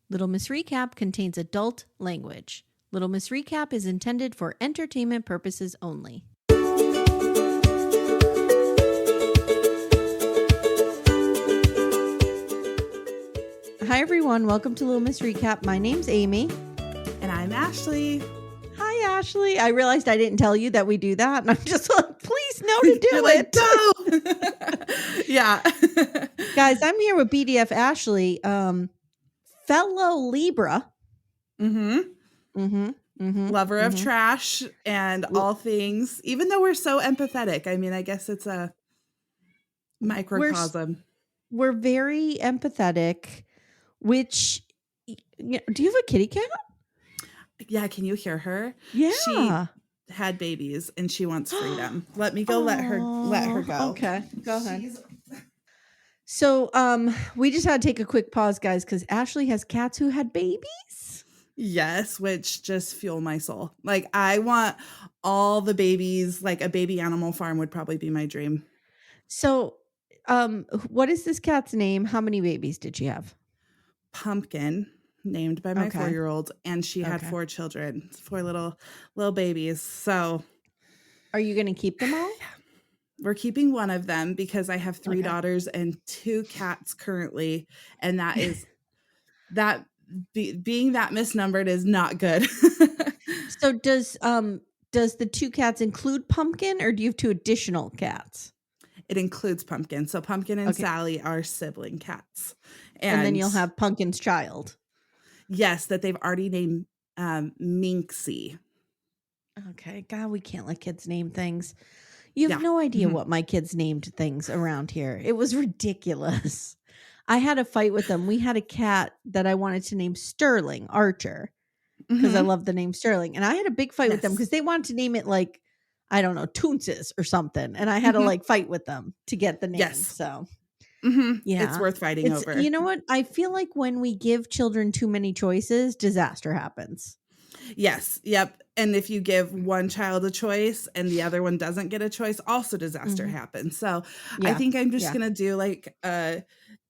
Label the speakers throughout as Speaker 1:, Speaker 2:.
Speaker 1: Little Miss Recap contains adult language. Little Miss Recap is intended for entertainment purposes only. Hi, everyone. Welcome to Little Miss Recap. My name's Amy.
Speaker 2: And I'm Ashley.
Speaker 1: Hi, Ashley. I realized I didn't tell you that we do that. And I'm just like, please no to do
Speaker 2: You're
Speaker 1: it.
Speaker 2: Go. Yeah.
Speaker 1: Guys, I'm here with BDF Ashley, fellow Libra.
Speaker 2: Lover of trash and all things, even though we're so empathetic. I mean, I guess it's a microcosm.
Speaker 1: We're very empathetic, which, do you have a kitty cat?
Speaker 2: Yeah, can you hear her?
Speaker 1: Yeah.
Speaker 2: She had babies and she wants freedom. Let me go let her go.
Speaker 1: Okay, go ahead. So we just had to take a quick pause, guys, because Ashley has cats who had babies.
Speaker 2: Yes, which just fuel my soul. Like, I want all the babies, like a baby animal farm would probably be my dream.
Speaker 1: So what is this cat's name? How many babies did she have?
Speaker 2: Pumpkin, named by my 4-year-old, and she had 4 children, 4 little babies. So
Speaker 1: are you going to keep them all?
Speaker 2: We're keeping one of them because I have 3 daughters and 2 cats currently, and that is being that misnumbered is not good.
Speaker 1: So does the 2 cats include Pumpkin, or do you have 2 additional cats?
Speaker 2: It includes Pumpkin. So Pumpkin and Sally are sibling cats.
Speaker 1: And then you'll have Pumpkin's child.
Speaker 2: Yes, that they've already named Minxie.
Speaker 1: Okay. God, we can't let kids name things. You have no idea what my kids named things around here. It was ridiculous. I had a fight with them. We had a cat that I wanted to name Sterling Archer because I love the name Sterling. And I had a big fight with them because they wanted to name it like, I don't know, Toonses or something. And I had to like fight with them to get the name.
Speaker 2: Yes.
Speaker 1: So
Speaker 2: yeah, it's worth fighting over.
Speaker 1: You know what? I feel like when we give children too many choices, disaster happens.
Speaker 2: Yes. Yep. And if you give one child a choice and the other one doesn't get a choice, also disaster happens. So I think I'm just going to do like,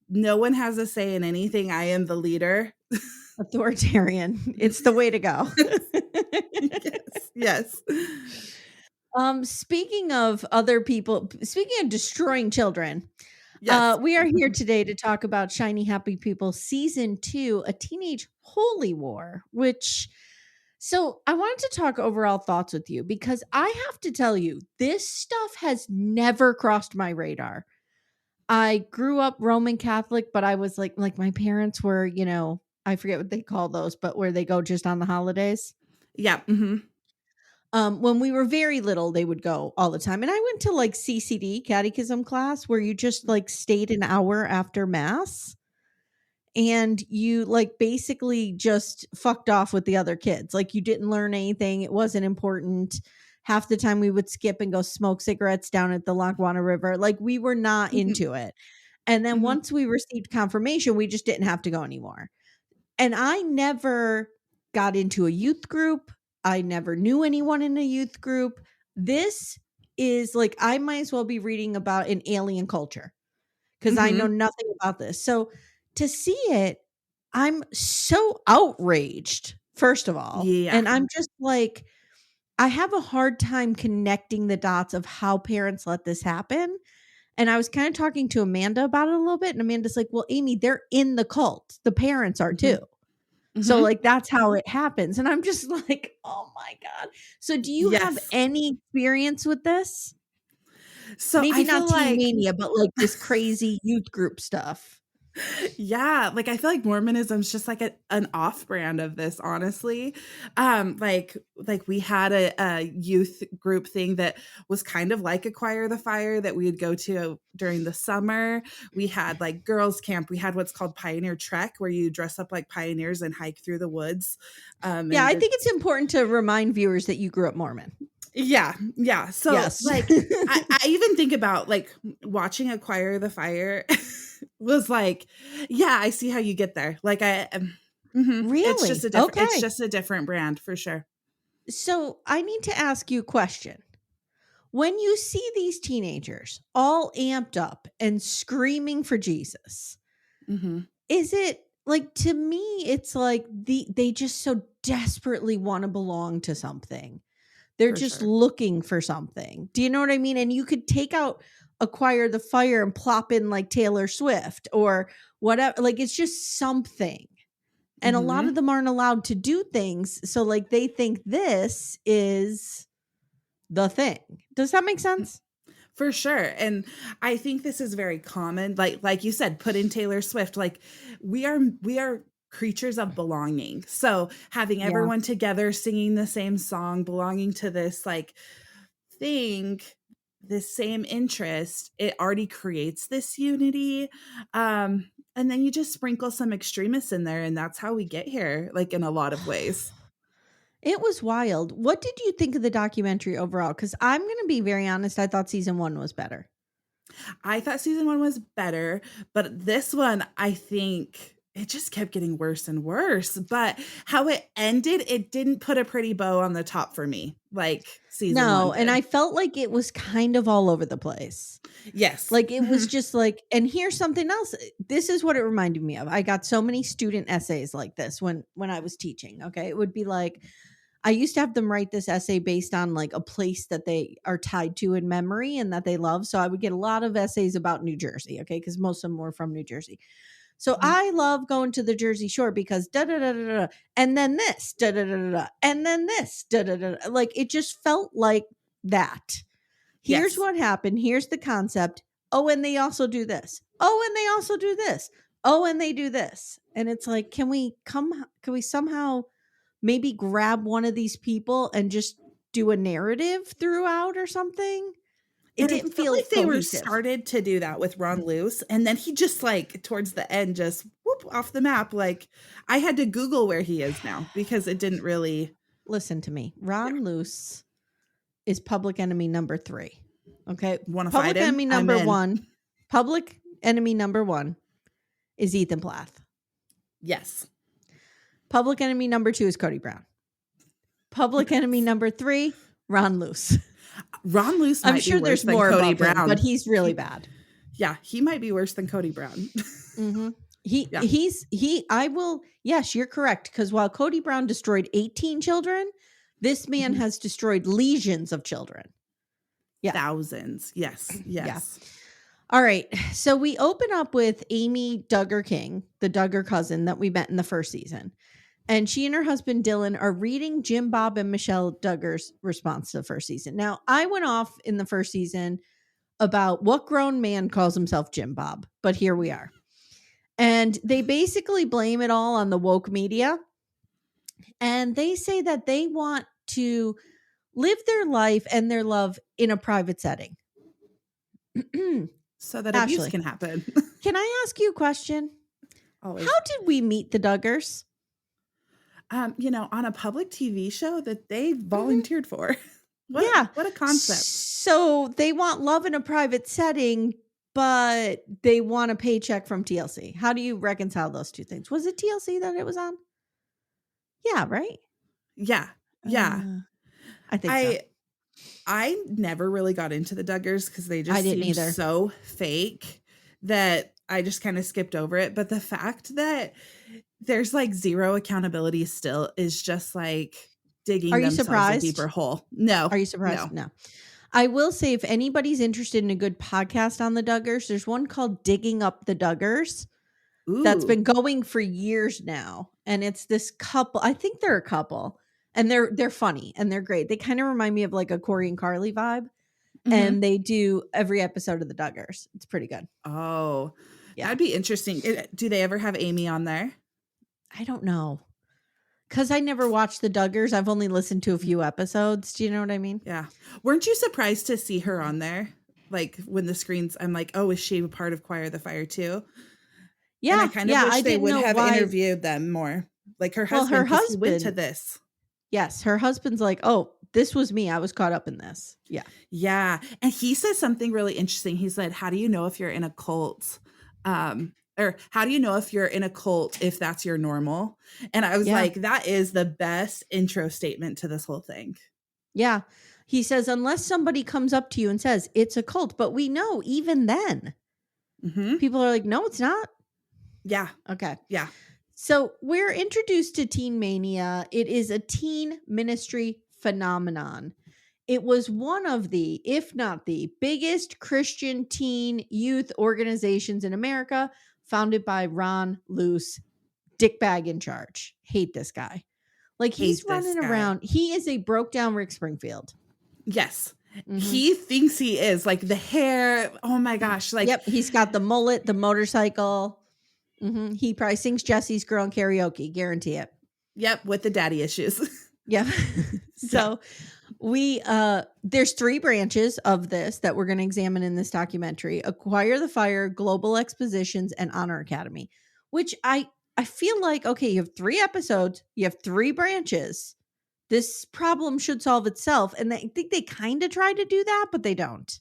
Speaker 2: no one has a say in anything. I am the leader.
Speaker 1: Authoritarian. It's the way to go.
Speaker 2: Yes.
Speaker 1: Speaking of other people, speaking of destroying children, we are here today to talk about Shiny Happy People Season 2, A Teenage Holy War, so I wanted to talk overall thoughts with you because I have to tell you, this stuff has never crossed my radar. I grew up Roman Catholic, but I was like my parents were, I forget what they call those, but where they go just on the holidays.
Speaker 2: Yeah.
Speaker 1: When we were very little, they would go all the time. And I went to like CCD, catechism class, where you just like stayed an hour after mass and you like basically just fucked off with the other kids. Like you didn't learn anything. It wasn't important. Half the time we would skip and go smoke cigarettes down at the Lackawanna River. Like we were not into it. And then once we received confirmation, we just didn't have to go anymore. And I never got into a youth group. I never knew anyone in a youth group. This is like, I might as well be reading about an alien culture because I know nothing about this. So to see it, I'm so outraged, first of all.
Speaker 2: Yeah.
Speaker 1: And I'm just like, I have a hard time connecting the dots of how parents let this happen. And I was kind of talking to Amanda about it a little bit. And Amanda's like, well, Amy, they're in the cult. The parents are too. So like, that's how it happens. And I'm just like, oh my God. So do you have any experience with this?
Speaker 2: So
Speaker 1: maybe not Teen Mania, but like this crazy youth group stuff.
Speaker 2: Yeah, like I feel like Mormonism is just like an off brand of this, honestly. Like we had a youth group thing that was kind of like Acquire the Fire that we'd go to during the summer. We had like girls camp. We had what's called Pioneer Trek, where you dress up like pioneers and hike through the woods.
Speaker 1: I think it's important to remind viewers that you grew up Mormon.
Speaker 2: Yeah. So like, I even think about like watching Acquire the Fire was like, yeah, I see how you get there. Like
Speaker 1: really,
Speaker 2: it's just a different brand for sure.
Speaker 1: So I need to ask you a question. When you see these teenagers all amped up and screaming for Jesus, is it like, to me, it's like they just so desperately wanna belong to something. They're
Speaker 2: For
Speaker 1: just
Speaker 2: sure.
Speaker 1: looking for something. Do you know what I mean? And you could take out Acquire the Fire and plop in, like, Taylor Swift or whatever, like, it's just something. And a lot of
Speaker 2: Mhm.
Speaker 1: them aren't allowed to do things, so, like, they think this is the thing. Does that make sense?
Speaker 2: For sure, and I think this is very common, like you said, put in Taylor Swift, like, we are creatures of belonging, so having
Speaker 1: Yeah.
Speaker 2: everyone together singing the same song, belonging to this, like, thing, this same interest, it already creates this unity, and then you just sprinkle some extremists in there, and that's how we get here, like, in a lot of ways.
Speaker 1: It was wild. What did you think of the documentary overall? Because 'Cause I'm gonna be very honest, I thought season 1 was better.
Speaker 2: I thought season 1 was better, but this one, I think it just kept getting worse and worse, but how it ended, it didn't put a pretty bow on the top for me like season 1
Speaker 1: No, and
Speaker 2: did.
Speaker 1: I felt like it was kind of all over the place.
Speaker 2: Yes.
Speaker 1: Like, it was
Speaker 2: Mhm.
Speaker 1: just like, and here's something else, this is what it reminded me of. I got so many student essays like this when I was teaching, okay? It would be like, I used to have them write this essay based on, like, a place that they are tied to in memory and that they love, so I would get a lot of essays about New Jersey, okay, because most of them were from New Jersey. So,
Speaker 2: Mhm.
Speaker 1: I love going to the Jersey Shore because da da da da da, and then this, da da da da da, and then this, da da da da, like, it just felt like that. Here's
Speaker 2: Yes.
Speaker 1: what happened. Here's the concept. Oh, and they also do this. Oh, and they also do this. Oh, and they do this. And it's like, can we somehow maybe grab one of these people and just do a narrative throughout or something? It
Speaker 2: And I
Speaker 1: didn't
Speaker 2: felt
Speaker 1: feel
Speaker 2: like they were
Speaker 1: cohesive.
Speaker 2: started to do that with Ron Luce, and then he just, like, towards the end, just whoop off the map, like, I had to Google where he is now because it didn't really.
Speaker 1: Listen to me.
Speaker 2: Yeah.
Speaker 1: Ron Luce is public enemy number 3. Okay.
Speaker 2: Wanna fight
Speaker 1: Public
Speaker 2: him?
Speaker 1: enemy
Speaker 2: I'm
Speaker 1: number
Speaker 2: in.
Speaker 1: 1. Public enemy number 1 is Ethan Plath.
Speaker 2: Yes.
Speaker 1: Public enemy number 2 is Cody Brown. Public enemy
Speaker 2: Yes.
Speaker 1: number 3, Ron Luce.
Speaker 2: Ron Luce
Speaker 1: I'm
Speaker 2: might be
Speaker 1: sure
Speaker 2: worse
Speaker 1: there's
Speaker 2: than
Speaker 1: more
Speaker 2: Cody
Speaker 1: above him, but
Speaker 2: Brown.
Speaker 1: he's really
Speaker 2: He
Speaker 1: bad.
Speaker 2: Yeah, he might be worse than Cody Brown.
Speaker 1: Mhm.
Speaker 2: Yeah.
Speaker 1: I will, yes, you're correct, because while Cody Brown destroyed 18 children, this man
Speaker 2: Mhm.
Speaker 1: has destroyed legions of children. Yeah,
Speaker 2: Thousands. Yes,
Speaker 1: yeah.
Speaker 2: yes.
Speaker 1: All right. So we open up with Amy Duggar King, the Duggar cousin that we met in the first season. And she and her husband Dylan are reading Jim Bob and Michelle Duggar's response to the first season. Now, I went off in the first season about what grown man calls himself Jim Bob, but here we are. And they basically blame it all on the woke media. And they say that they want to live their life and their love in a private setting.
Speaker 2: So that abuse
Speaker 1: Ashley,
Speaker 2: can happen.
Speaker 1: can I ask you a question? How
Speaker 2: Always.
Speaker 1: did we meet the Duggars?
Speaker 2: On a public TV show that they
Speaker 1: Mhm.
Speaker 2: volunteered for. What
Speaker 1: Yeah.
Speaker 2: what a concept.
Speaker 1: So they want love in a private setting, but they want a paycheck from TLC. How do you reconcile those two things? Was it TLC that it was on? Yeah, right?
Speaker 2: Yeah, yeah.
Speaker 1: Uh, I think so.
Speaker 2: I I never really got into the Duggars because they
Speaker 1: I
Speaker 2: just
Speaker 1: didn't
Speaker 2: seemed
Speaker 1: either.
Speaker 2: so fake that I just kinda skipped over it, but the fact that there's, like, 0 accountability still is just, like,
Speaker 1: Are
Speaker 2: digging
Speaker 1: you
Speaker 2: themselves a
Speaker 1: surprised?
Speaker 2: deeper hole. No,
Speaker 1: Are you surprised?
Speaker 2: no.
Speaker 1: No. I will say if anybody's interested in a good podcast on the Duggars, there's one called Digging Up the Duggars that's
Speaker 2: Ooh,
Speaker 1: been going for years now. And it's this couple, I think they're a couple, and they're funny and they're great. They kind of remind me of like a Corey and Carly vibe.
Speaker 2: mhm.
Speaker 1: And they do every episode of the Duggars. It's pretty good.
Speaker 2: Oh,
Speaker 1: Yeah.
Speaker 2: that'd be interesting. Do they ever have Amy on there?
Speaker 1: I don't know. Cause I never watched the Duggars. I've only listened to a few episodes. Do you know what I mean?
Speaker 2: Yeah. Weren't you surprised to see her on there? Like, when the screens I'm like, "Oh, is she a part of Choir the Fire too?" And I
Speaker 1: Yeah.
Speaker 2: kind of
Speaker 1: Yeah.
Speaker 2: wish
Speaker 1: I
Speaker 2: they
Speaker 1: didn't
Speaker 2: would
Speaker 1: know
Speaker 2: have
Speaker 1: why.
Speaker 2: interviewed them more. Like her
Speaker 1: Well, her
Speaker 2: husband, because he went to
Speaker 1: husband,
Speaker 2: this.
Speaker 1: yes, her husband's like, oh, this was me. I was caught up in this. Yeah.
Speaker 2: Yeah, and he says something really interesting. He said, "How do you know if you're in a cult?" Or how do you know if you're in a cult if that's your normal? And I was
Speaker 1: Yeah.
Speaker 2: like, that is the best intro statement to this whole thing.
Speaker 1: Yeah. He says, unless somebody comes up to you and says it's a cult, but we know even then,
Speaker 2: Mhm.
Speaker 1: people are like, no, it's not.
Speaker 2: Yeah,
Speaker 1: Okay.
Speaker 2: yeah.
Speaker 1: So we're introduced to Teen Mania. It is a teen ministry phenomenon. It was one of the, if not the biggest Christian teen youth organizations in America, founded by Ron Luce, dickbag in charge. Hate this guy. Like he's
Speaker 2: Hate this
Speaker 1: running
Speaker 2: guy.
Speaker 1: around. He is a broke down Rick Springfield.
Speaker 2: Yes.
Speaker 1: Hmm.
Speaker 2: He thinks he is, like, the hair, oh my gosh, like,
Speaker 1: Yep, he's got the mullet, the motorcycle. He probably sings Jesse's Girl in karaoke, guarantee it.
Speaker 2: yep, with the daddy issues.
Speaker 1: Yeah.
Speaker 2: Yeah.
Speaker 1: So we there's three branches of this that we're going to examine in this documentary: Acquire the Fire, Global Expositions, and Honor Academy. Which I feel like, okay, you have 3 episodes, you have 3 branches. This problem should solve itself, and I think they kind of try to do that, but they don't.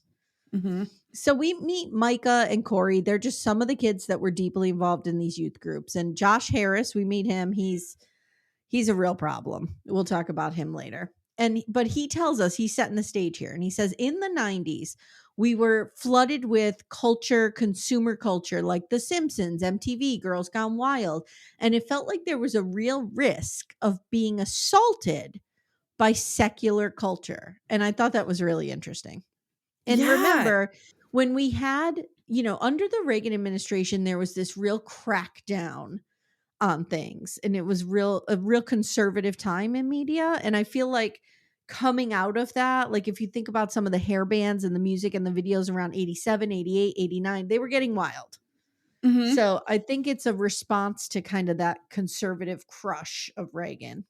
Speaker 2: Mhm.
Speaker 1: So we meet Micah and Corey. They're just some of the kids that were deeply involved in these youth groups. And Josh Harris, we meet him. He's a real problem. We'll talk about him later. But he tells us, he's setting the stage here, and he says in the 90s we were flooded with culture, consumer culture, like The Simpsons, MTV, Girls Gone Wild, and it felt like there was a real risk of being assaulted by secular culture. And I thought that was really interesting. And
Speaker 2: Yeah.
Speaker 1: remember, when we had, under the Reagan administration, there was this real crackdown on things, and it was a real conservative time in media. And I feel like coming out of that, like if you think about some of the hair bands and the music and the videos around 87, 88, 89, they were getting wild.
Speaker 2: Mhm.
Speaker 1: So I think it's a response to kind of that conservative crush of Reagan.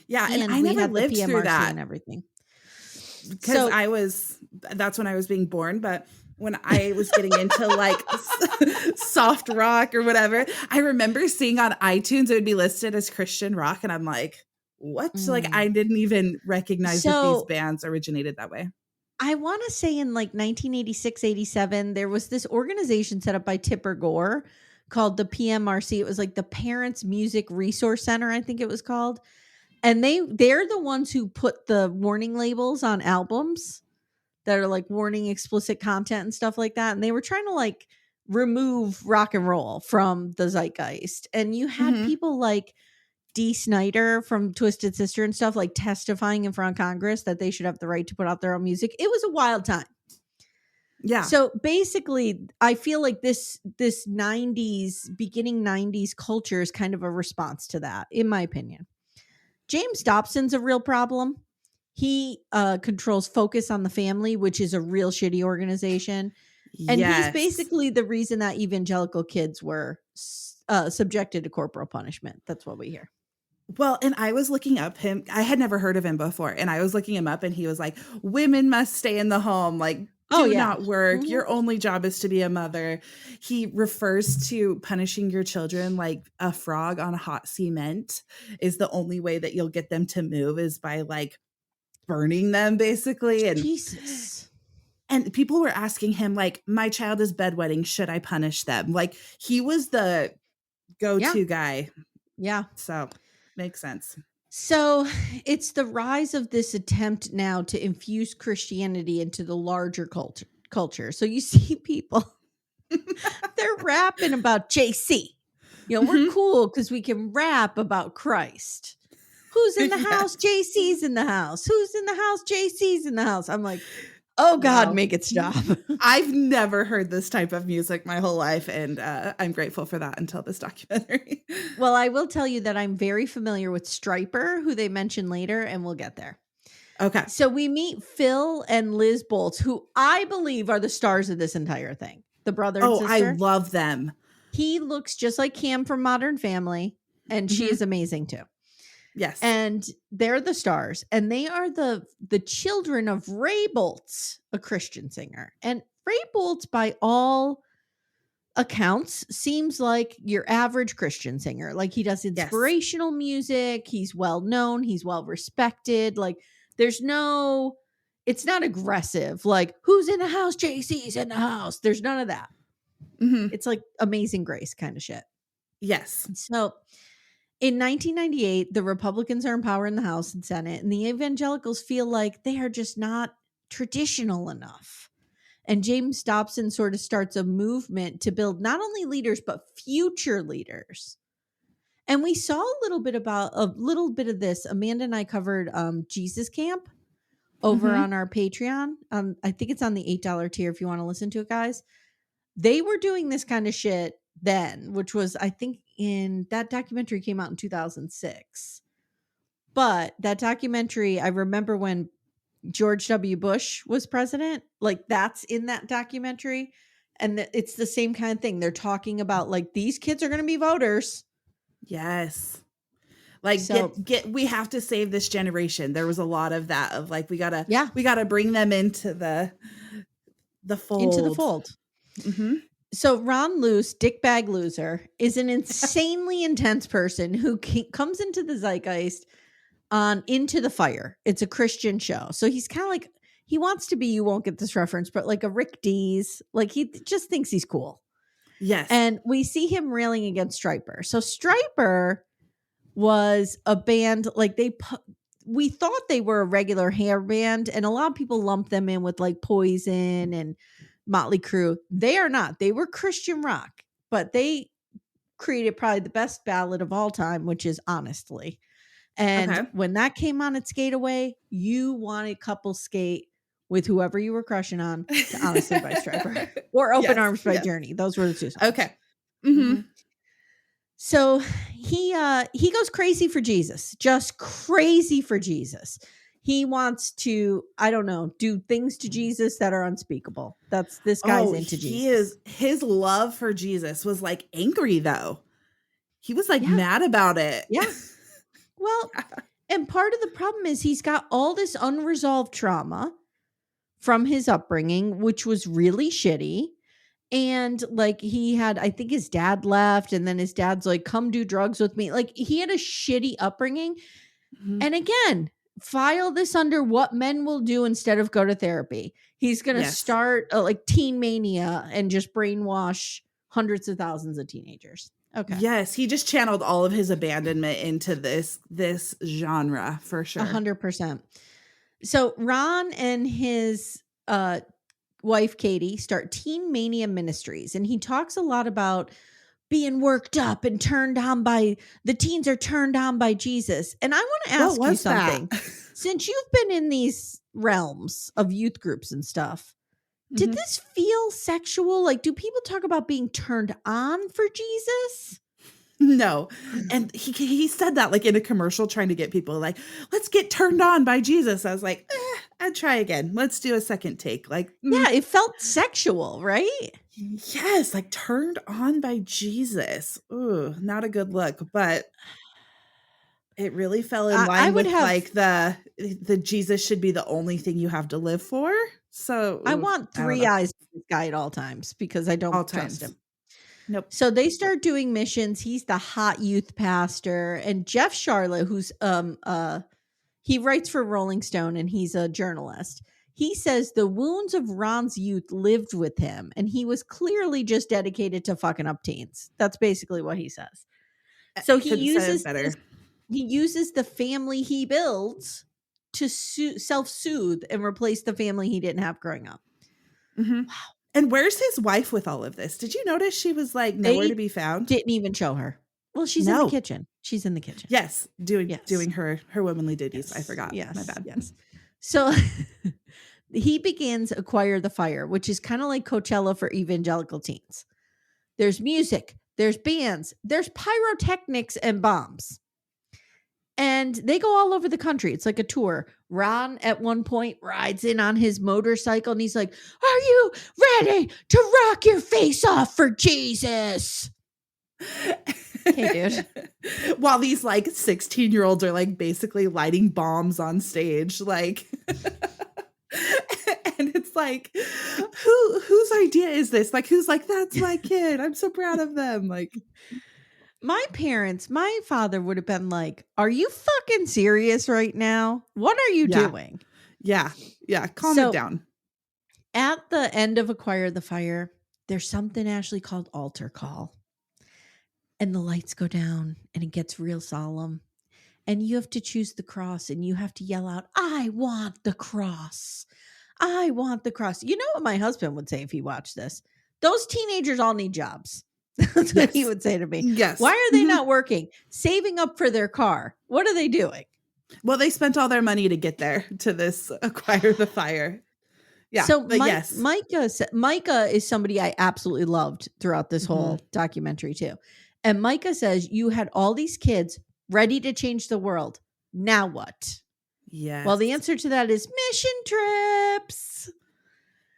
Speaker 2: Yeah, and
Speaker 1: And
Speaker 2: I
Speaker 1: we
Speaker 2: never
Speaker 1: had the
Speaker 2: lived through
Speaker 1: PMRC
Speaker 2: that
Speaker 1: and everything.
Speaker 2: because
Speaker 1: So
Speaker 2: that's when I was being born, but when I was getting into, like, soft rock or whatever, I remember seeing on iTunes it would be listed as Christian rock, and I'm like, "What?" Like,
Speaker 1: mm,
Speaker 2: I didn't even recognize that these
Speaker 1: so
Speaker 2: bands originated that way.
Speaker 1: I want to say in like 1986, 87, there was this organization set up by Tipper Gore called the PMRC. It was like the Parents Music Resource Center, I think it was called. And they're the ones who put the warning labels on albums that are like warning explicit content and stuff like that. And they were trying to like remove rock and roll from the zeitgeist. And you had
Speaker 2: Mhm.
Speaker 1: people like Dee Snider from Twisted Sister and stuff like testifying in front of Congress that they should have the right to put out their own music. It was a wild time.
Speaker 2: Yeah.
Speaker 1: So basically, I feel like this 90s, beginning 90s culture is kind of a response to that, in my opinion. James Dobson's a real problem. He controls Focus on the Family, which is a real shitty organization. And he's
Speaker 2: Yes.
Speaker 1: basically the reason that evangelical kids were subjected to corporal punishment. That's what we hear.
Speaker 2: Well, and I was looking up him. I had never heard of him before, and I was looking him up, and he was like, "Women must stay in the home, like,
Speaker 1: Oh,
Speaker 2: do
Speaker 1: yeah.
Speaker 2: not work.
Speaker 1: Mhm.
Speaker 2: Your only job is to be a mother." He refers to punishing your children like a frog on hot cement is the only way that you'll get them to move is by, like, burning them, basically,
Speaker 1: Jesus.
Speaker 2: and people were asking him, like, "My child is bedwetting. Should I punish them?" Like, he was the
Speaker 1: Yeah.
Speaker 2: go-to guy,
Speaker 1: Yeah.
Speaker 2: so makes sense.
Speaker 1: So it's the rise of this attempt now to infuse Christianity into the larger culture. So you see people, they're rapping about JC. We're
Speaker 2: Mhm.
Speaker 1: cool because we can rap about Christ. Who's in the house?
Speaker 2: Yes.
Speaker 1: JC's in the house. Who's in the house? JC's in the house. I'm like, oh God,
Speaker 2: Wow.
Speaker 1: make it stop.
Speaker 2: I've never heard this type of music my whole life, and, I'm grateful for that until this documentary.
Speaker 1: Well, I will tell you that I'm very familiar with Striper, who they mention later, and we'll get there.
Speaker 2: Okay.
Speaker 1: So we meet Phil and Liz Bolts, who I believe are the stars of this entire thing, the brother and
Speaker 2: Oh, I
Speaker 1: sister.
Speaker 2: love them.
Speaker 1: He looks just like Cam from Modern Family, and she
Speaker 2: Mhm.
Speaker 1: is amazing too.
Speaker 2: Yes.
Speaker 1: And they're the stars, and they are the children of Ray Bolts, a Christian singer. And Ray Bolts, by all accounts, seems like your average Christian singer. Like he does
Speaker 2: Yes.
Speaker 1: inspirational music, he's well known, he's well respected. Like there's no, it's not aggressive, like who's in the house? JC's in the house. There's none of that.
Speaker 2: Mhm.
Speaker 1: It's like Amazing Grace kind of shit.
Speaker 2: Yes.
Speaker 1: So in 1998, the Republicans are in power in the House and Senate, and the evangelicals feel like they are just not traditional enough. And James Dobson sort of starts a movement to build not only leaders, but future leaders And we saw a little bit of this. Amanda and I covered Jesus Camp over
Speaker 2: Mhm.
Speaker 1: on our Patreon. I think it's on the $8 tier if you want to listen to it, guys. They were doing this kind of shit then, which was, I think, in that documentary came out in 2006. But that documentary, I remember when George W. Bush was president, like that's in that documentary. And it's the same kind of thing. They're talking about like these kids are going to be voters.
Speaker 2: Yes. Like
Speaker 1: So,
Speaker 2: we have to save this generation. There was a lot of that of like
Speaker 1: yeah,
Speaker 2: we got to bring them into the
Speaker 1: into the
Speaker 2: fold.
Speaker 1: fold.
Speaker 2: Mhm.
Speaker 1: So Ron Luce, dickbag loser, is an insanely intense person who comes into the zeitgeist on Into the Fire. It's a Christian show. So he's kind of like, he wants to be, you won't get this reference, but like a Rick Dees. Like he just thinks he's cool.
Speaker 2: Yes.
Speaker 1: And we see him railing against Striper. So Striper was a band, like we thought they were a regular hair band, and a lot of people lump them in with like Poison and Motley Crue. They are not. They were Christian rock, but they created probably the best ballad of all time, which is Honestly. And
Speaker 2: Okay.
Speaker 1: when that came on at Skate Away, you wanted couple skate with whoever you were crushing on to Honestly by Striper or Open
Speaker 2: Yes.
Speaker 1: Arms by
Speaker 2: Yes.
Speaker 1: Journey. Those were the two songs.
Speaker 2: Okay. Mhm.
Speaker 1: Mhm. So he goes crazy for Jesus, just crazy for Jesus. He wants to, I don't know, do things to Jesus that are unspeakable. That's this guy's
Speaker 2: Oh,
Speaker 1: into
Speaker 2: he is
Speaker 1: Jesus.
Speaker 2: his love for Jesus was like angry though. He was like
Speaker 1: Yeah.
Speaker 2: mad about it.
Speaker 1: Yeah. Well, and part of the problem is he's got all this unresolved trauma from his upbringing, which was really shitty. And like he had, I think his dad left, and then his dad's like, come do drugs with me. Like he had a shitty upbringing.
Speaker 2: Mhm.
Speaker 1: And again, file this under what men will do instead of go to therapy. He's going to
Speaker 2: Yes.
Speaker 1: start like teen mania and just brainwash hundreds of thousands of teenagers. Okay.
Speaker 2: Yes, he just channeled all of his abandonment into this genre for sure.
Speaker 1: 100%. So Ron and his wife Katie start Teen Mania Ministries, and he talks a lot about being worked up and turned on by the teens are turned on by Jesus. And I want to
Speaker 2: What
Speaker 1: ask you
Speaker 2: was that?
Speaker 1: something. Since you've been in these realms of youth groups and stuff, did
Speaker 2: Mhm.
Speaker 1: this feel sexual? Like, do people talk about being turned on for Jesus?
Speaker 2: No. And he said that like in a commercial trying to get people like, "Let's get turned on by Jesus." I was like, I'd try again. Let's do a second take." Like,
Speaker 1: Yeah, it felt sexual, right?
Speaker 2: yes, like turned on by Jesus. Ooh, not a good look, but it really fell in
Speaker 1: I
Speaker 2: line
Speaker 1: would
Speaker 2: with
Speaker 1: have,
Speaker 2: like the Jesus should be the only thing you have to live for. So,
Speaker 1: I
Speaker 2: ooh,
Speaker 1: want
Speaker 2: I don't
Speaker 1: three
Speaker 2: know.
Speaker 1: eyes on this guy at all times because I don't
Speaker 2: All
Speaker 1: trust
Speaker 2: times.
Speaker 1: him.
Speaker 2: Nope.
Speaker 1: So they start doing missions. He's the hot youth pastor, and Jeff Charlotte, who's he writes for Rolling Stone and he's a journalist. He says the wounds of Ron's youth lived with him, and he was clearly just dedicated to fucking up teens. That's basically what he says. So
Speaker 2: Couldn't say it better.
Speaker 1: he uses the family he builds to self-soothe and replace the family he didn't have growing up.
Speaker 2: Mhm.
Speaker 1: Wow.
Speaker 2: And where's his wife with all of this? Did you notice she was like nowhere
Speaker 1: They
Speaker 2: to be found?
Speaker 1: didn't even show her. Well, she's in the
Speaker 2: No.
Speaker 1: kitchen. She's in the kitchen.
Speaker 2: Yes,
Speaker 1: Yes.
Speaker 2: doing her womanly duties. I
Speaker 1: Yes.
Speaker 2: forgot. My
Speaker 1: Yes.
Speaker 2: bad.
Speaker 1: Yes. So he begins Acquire the Fire, which is kind of like Coachella for evangelical teens. There's music, there's bands, there's pyrotechnics and bombs. And they go all over the country. It's like a tour. Ron at one point rides in on his motorcycle and he's like, "Are you ready to rock your face off for Jesus?" Hey, dude.
Speaker 2: While these like 16-year-olds are like basically lighting bombs on stage, like and it's like whose idea is this? Like who's like, that's my kid. I'm so proud of them. Like,
Speaker 1: My father would have been like, "Are you fucking serious right now? What are you
Speaker 2: yeah,
Speaker 1: doing?"
Speaker 2: yeah, yeah. Calm it
Speaker 1: So
Speaker 2: down.
Speaker 1: at the end of Acquire the Fire, there's something actually called altar call. And the lights go down and it gets real solemn. And you have to choose the cross and you have to yell out, "I want the cross. I want the cross." You know what my husband would say if he watched this? Those teenagers all need jobs. That's what he
Speaker 2: Yes.
Speaker 1: would say to me.
Speaker 2: Yes.
Speaker 1: Why are they not working? Saving up for their car. What are they doing?
Speaker 2: Well, they spent all their money to get there to this acquire the fire. Yeah,
Speaker 1: So
Speaker 2: but yes.
Speaker 1: Micah is somebody I absolutely loved throughout this
Speaker 2: Mhm.
Speaker 1: whole documentary too. And Micah says, you had all these kids ready to change the world. Now what? Well,
Speaker 2: Yes.
Speaker 1: the answer to that is mission trips.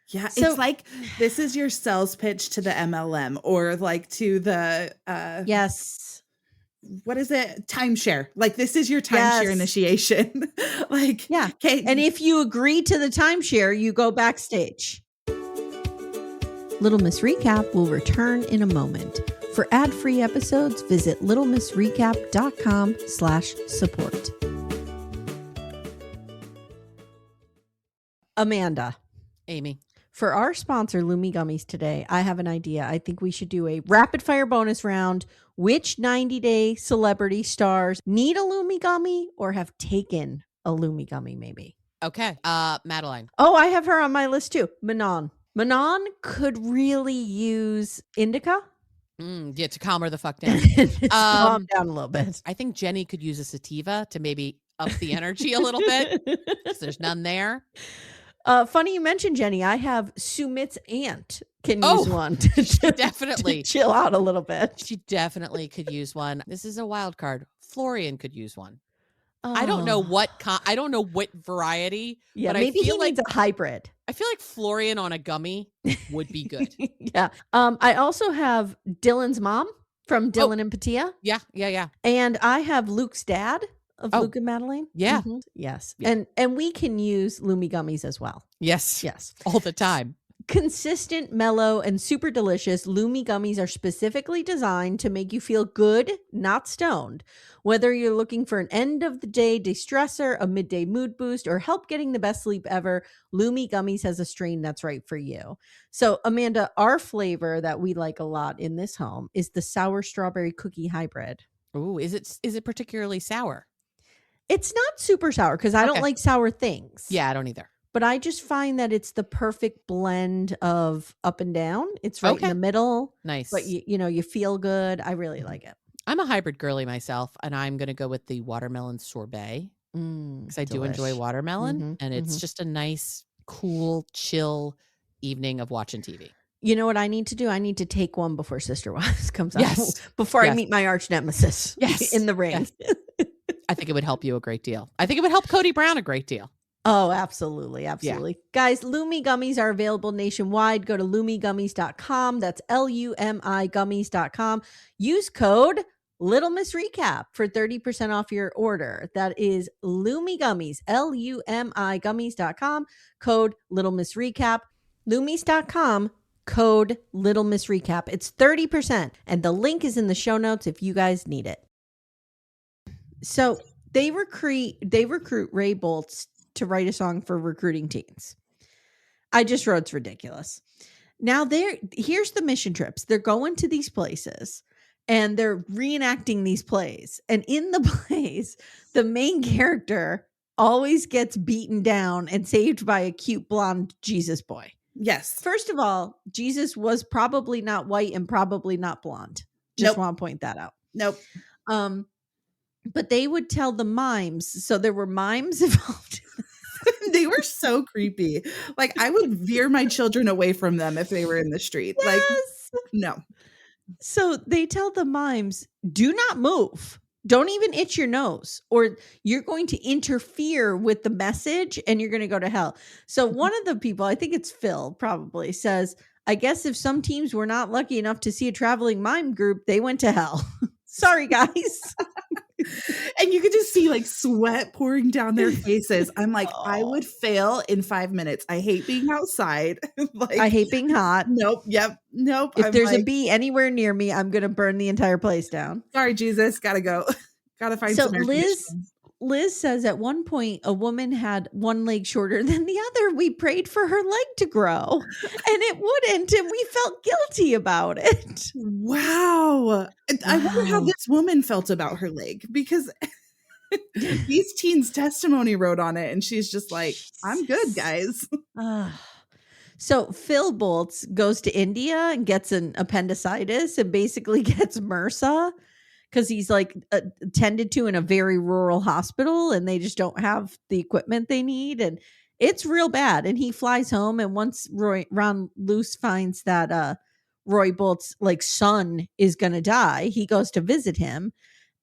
Speaker 2: Yeah, it's
Speaker 1: So
Speaker 2: like this is your sales pitch to the MLM or like to the
Speaker 1: yes.
Speaker 2: what is it? Timeshare. Like this is your timeshare
Speaker 1: Yes.
Speaker 2: initiation. Like,
Speaker 1: Yeah.
Speaker 2: okay,
Speaker 1: And if you agree to the timeshare, you go backstage. Little Miss Recap will return in a moment. For ad-free episodes, visit littlemissrecap.com/support. Amanda.
Speaker 3: Amy.
Speaker 1: For our sponsor, Lumi Gummies today, I have an idea. I think we should do a rapid fire bonus round. Which 90-day celebrity stars need a Lumi Gummy or have taken a Lumi Gummy maybe?
Speaker 3: Okay. Madeline.
Speaker 1: Oh, I have her on my list too. Manon. Manon could really use indica.
Speaker 3: Yeah, to calm her the fuck down.
Speaker 1: Calm down a little bit.
Speaker 3: I think Jenny could use a sativa to maybe up the energy a little bit because there's none there.
Speaker 1: Funny you mentioned Jenny. I have Sumit's aunt can use one to
Speaker 3: definitely
Speaker 1: chill out a little bit.
Speaker 3: She definitely could use one. This is a wild card. Florian could use one. I don't know what I don't know what variety.
Speaker 1: Yeah,
Speaker 3: but
Speaker 1: maybe
Speaker 3: I feel
Speaker 1: he needs a hybrid.
Speaker 3: I feel like Florian on a gummy would be good.
Speaker 1: Yeah. I also have Dylan's mom from Dylan and Patia.
Speaker 3: Yeah.
Speaker 1: And I have Luke's dad of Luke and Madeline.
Speaker 3: Yeah.
Speaker 1: Mm-hmm. Yes.
Speaker 3: Yeah.
Speaker 1: And we can use Lumi gummies as well.
Speaker 3: Yes.
Speaker 1: Yes.
Speaker 3: All the time.
Speaker 1: Consistent, mellow, and super delicious, Lumi gummies are specifically designed to make you feel good, not stoned. Whether you're looking for an end-of-the-day de-stressor, a midday mood boost, or help getting the best sleep ever, Lumi Gummies has a strain that's right for you. So, Amanda, our flavor that we like a lot in this home is the sour strawberry cookie hybrid.
Speaker 3: Ooh, is it particularly sour?
Speaker 1: It's not super sour because I don't like sour things.
Speaker 3: Yeah, I don't either.
Speaker 1: But I just find that it's the perfect blend of up and down. It's right in the middle.
Speaker 3: Nice.
Speaker 1: But you feel good. I really like it.
Speaker 3: I'm a hybrid girly myself, and I'm going to go with the watermelon sorbet because I do enjoy watermelon, and it's just a nice, cool, chill evening of watching TV.
Speaker 1: You know what I need to do? I need to take one before Sister Wives comes out. Before I meet my arch nemesis in the ring.
Speaker 3: Yes. I think it would help you a great deal. I think it would help Cody Brown a great deal.
Speaker 1: Oh, absolutely. Absolutely. Yeah. Guys, Lumi Gummies are available nationwide. Go to lumigummies.com. That's LUMI gummies.com. Use code Little Miss Recap for 30% off your order. That is Lumi Gummies, LUMI gummies.com. Code Little Miss Recap. Lumis.com. Code Little Miss Recap. It's 30%. And the link is in the show notes if you guys need it. So they recruit Ray Boltz to write a song for recruiting teens. I just wrote it's ridiculous. Now here's the mission trips. They're going to these places and they're reenacting these plays. And in the plays, the main character always gets beaten down and saved by a cute blonde Jesus boy.
Speaker 2: Yes.
Speaker 1: First of all, Jesus was probably not white and probably not blonde. Just want to point that out.
Speaker 2: Nope.
Speaker 1: But they would tell the mimes. So there were mimes involved.
Speaker 2: They were so creepy. Like I would veer my children away from them if they were in the street.
Speaker 1: Yes.
Speaker 2: Like, no.
Speaker 1: So they tell the mimes, do not move. Don't even itch your nose or you're going to interfere with the message and you're going to go to hell. So one of the people, I think it's Phil probably says, I guess if some teams were not lucky enough to see a traveling mime group, they went to hell. Sorry, guys.
Speaker 2: And you could just see like sweat pouring down their faces. I'm like, I would fail in 5 minutes. I hate being outside. Like,
Speaker 1: I hate being hot.
Speaker 2: Nope. Yep. Nope.
Speaker 1: If there's a bee anywhere near me, I'm going to burn the entire place down.
Speaker 2: Sorry, Jesus. Gotta go. Gotta find some air conditioning.
Speaker 1: Liz says at one point a woman had one leg shorter than the other. We prayed for her leg to grow and it wouldn't. And we felt guilty about it.
Speaker 2: Wow. I wonder how this woman felt about her leg because these teens testimony wrote on it and she's just like, I'm good, guys.
Speaker 1: So Phil Bolts goes to India and gets an appendicitis and basically gets MRSA because he's like attended to in a very rural hospital and they just don't have the equipment they need. And it's real bad. And he flies home. And once Ron Luce finds that Roy Bolt's like son is going to die, he goes to visit him.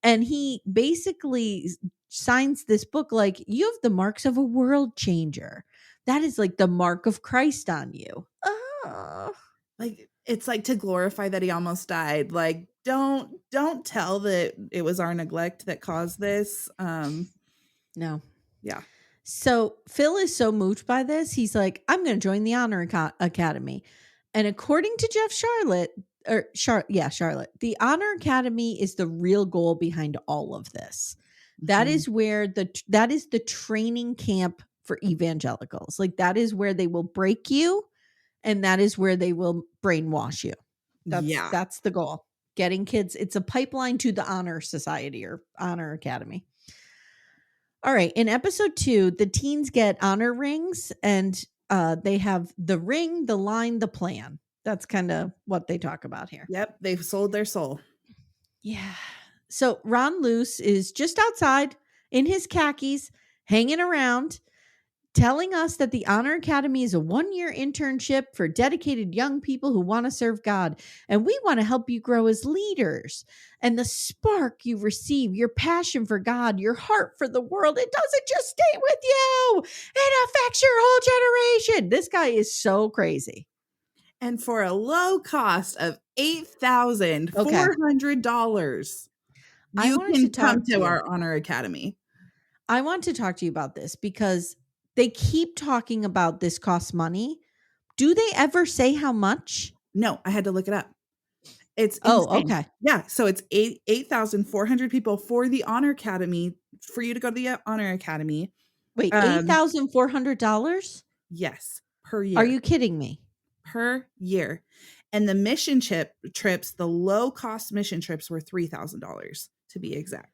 Speaker 1: And he basically signs this book like, you have the marks of a world changer. That is like the mark of Christ on you. Oh.
Speaker 2: Like, it's like to glorify that he almost died. Like, don't tell that it was our neglect that caused this.
Speaker 1: No.
Speaker 2: Yeah.
Speaker 1: So Phil is so moved by this, he's like, I'm going to join the Honor Academy. And according to Jeff Charlotte, the Honor Academy is the real goal behind all of this. That is where that is the training camp for evangelicals. Like that is where they will break you and that is where they will brainwash you. That's the goal. Getting kids, it's a pipeline to the Honor Society or Honor Academy. All right. In episode 2, the teens get honor rings and they have the ring, the line, the plan. That's kind of what they talk about here.
Speaker 2: Yep. They've sold their soul.
Speaker 1: Yeah. So Ron Luce is just outside in his khakis, hanging around, telling us that the Honor Academy is a 1-year internship for dedicated young people who want to serve God. And we want to help you grow as leaders. And the spark you receive, your passion for God, your heart for the world, it doesn't just stay with you. It affects your whole generation. This guy is so crazy.
Speaker 2: And for a low cost of $8,400, you can come to our Honor Academy.
Speaker 1: I want to talk to you about this because they keep talking about this costs money. Do they ever say how much?
Speaker 2: No, I had to look it up. It's insane.
Speaker 1: Okay.
Speaker 2: Yeah, so it's 8,400 people for the Honor Academy, for you to go to the Honor Academy.
Speaker 1: Wait, $8,400?
Speaker 2: Yes, per year.
Speaker 1: Are you kidding me?
Speaker 2: Per year. And the mission trips, the low cost mission trips were $3,000 to be exact.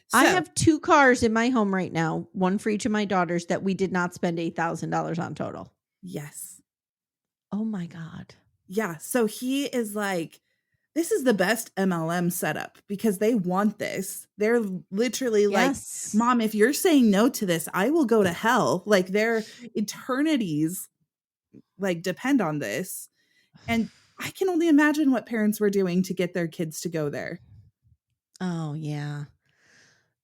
Speaker 2: So,
Speaker 1: I have 2 cars in my home right now, one for each of my daughters, that we did not spend $8,000 on total.
Speaker 2: Yes.
Speaker 1: Oh my God.
Speaker 2: Yeah. So he is like, this is the best MLM setup because they want this. They're literally like, Mom, if you're saying no to this, I will go to hell. Like their eternities like depend on this. And I can only imagine what parents were doing to get their kids to go there.
Speaker 1: Oh, yeah.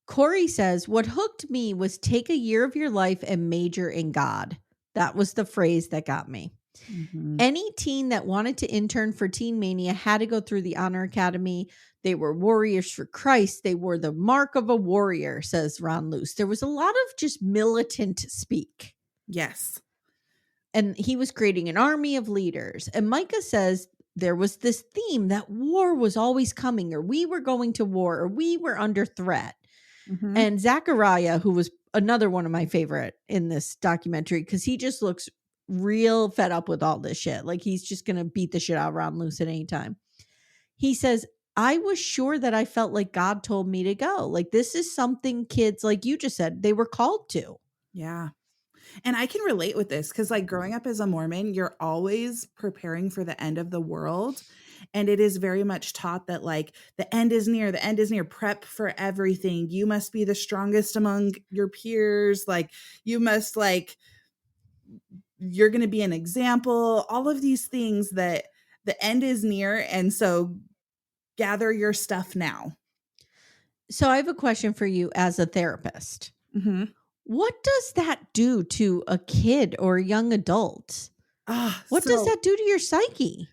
Speaker 1: Corey says, what hooked me was take a year of your life and major in God. That was the phrase that got me. Mm-hmm. Any teen that wanted to intern for Teen Mania had to go through the Honor Academy. They were warriors for Christ. They wore the mark of a warrior, says Ron Luce. There was a lot of just militant speak.
Speaker 2: Yes.
Speaker 1: And he was creating an army of leaders. And Micah says there was this theme that war was always coming, or we were going to war, or we were under threat. Mm-hmm. And Zachariah, who was another one of my favorite in this documentary, because he just looks real fed up with all this shit. Like he's just going to beat the shit out of Ron Luce at any time. He says, I was sure that I felt like God told me to go. Like this is something kids, like you just said, they were called to.
Speaker 2: Yeah. And I can relate with this because like growing up as a Mormon, you're always preparing for the end of the world. And it is very much taught that like the end is near, prep for everything. You must be the strongest among your peers. Like you must you're going to be an example, all of these things that the end is near. And so gather your stuff now.
Speaker 1: So I have a question for you as a therapist.
Speaker 2: Mm-hmm.
Speaker 1: What does that do to a kid or a young adult? What does that do to your psyche?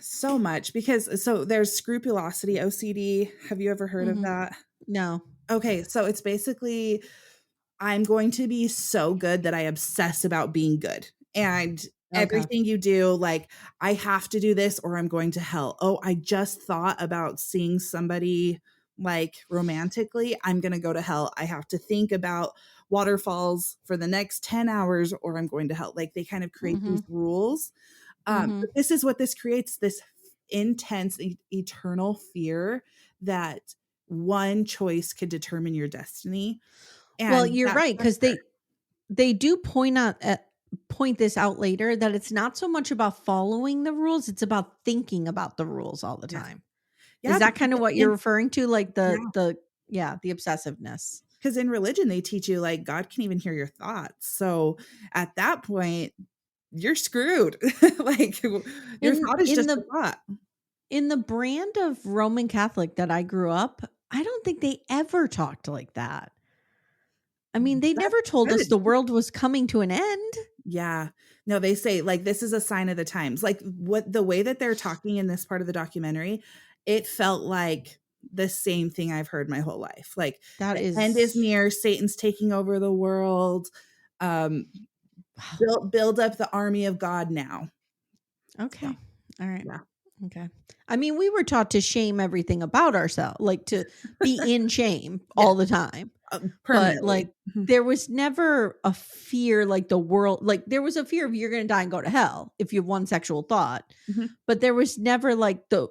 Speaker 2: So much because there's scrupulosity OCD. Have you ever heard of that?
Speaker 1: No.
Speaker 2: Okay. So it's basically, I'm going to be so good that I obsess about being good. And everything you do, like I have to do this or I'm going to hell. Oh, I just thought about seeing somebody like romantically. I'm going to go to hell. I have to think about waterfalls for the next 10 hours or I'm going to hell. Like they kind of create these rules. But this is what this creates, this intense, eternal fear that one choice could determine your destiny. And
Speaker 1: well, you're right, because they do point out point this out later, that it's not so much about following the rules, it's about thinking about the rules all the
Speaker 2: Yeah.
Speaker 1: time.
Speaker 2: Yeah,
Speaker 1: Is that
Speaker 2: because
Speaker 1: kind of what you're referring to? Like
Speaker 2: yeah,
Speaker 1: the obsessiveness.
Speaker 2: because in religion, they teach you, like, God can even hear your thoughts. So, at that point, you're screwed. Like, your
Speaker 1: In
Speaker 2: thought is
Speaker 1: in
Speaker 2: just a
Speaker 1: the
Speaker 2: thought.
Speaker 1: in the brand of Roman Catholic that I grew up, I don't think they ever talked like that. I mean, they
Speaker 2: That's
Speaker 1: never told us
Speaker 2: good.
Speaker 1: the world was coming to an end.
Speaker 2: Yeah. No, they say, like, this is a sign of the times. Like, what the way that they're talking in this part of the documentary, it felt like the same thing I've heard my whole life. Like,
Speaker 1: That
Speaker 2: the end is
Speaker 1: is
Speaker 2: near, Satan's taking over the world. Um,
Speaker 1: wow.
Speaker 2: build up the army of God now. So,
Speaker 1: Okay. All right.
Speaker 2: yeah.
Speaker 1: Okay. I mean, we were taught to shame everything about ourselves, like to be in shame
Speaker 2: Yeah,
Speaker 1: all the time. But
Speaker 2: permanently.
Speaker 1: like
Speaker 2: Mhm,
Speaker 1: there was never a fear like the world, like there was a fear of you're going to die and go to hell if you have one sexual thought.
Speaker 2: mhm.
Speaker 1: But there was never like the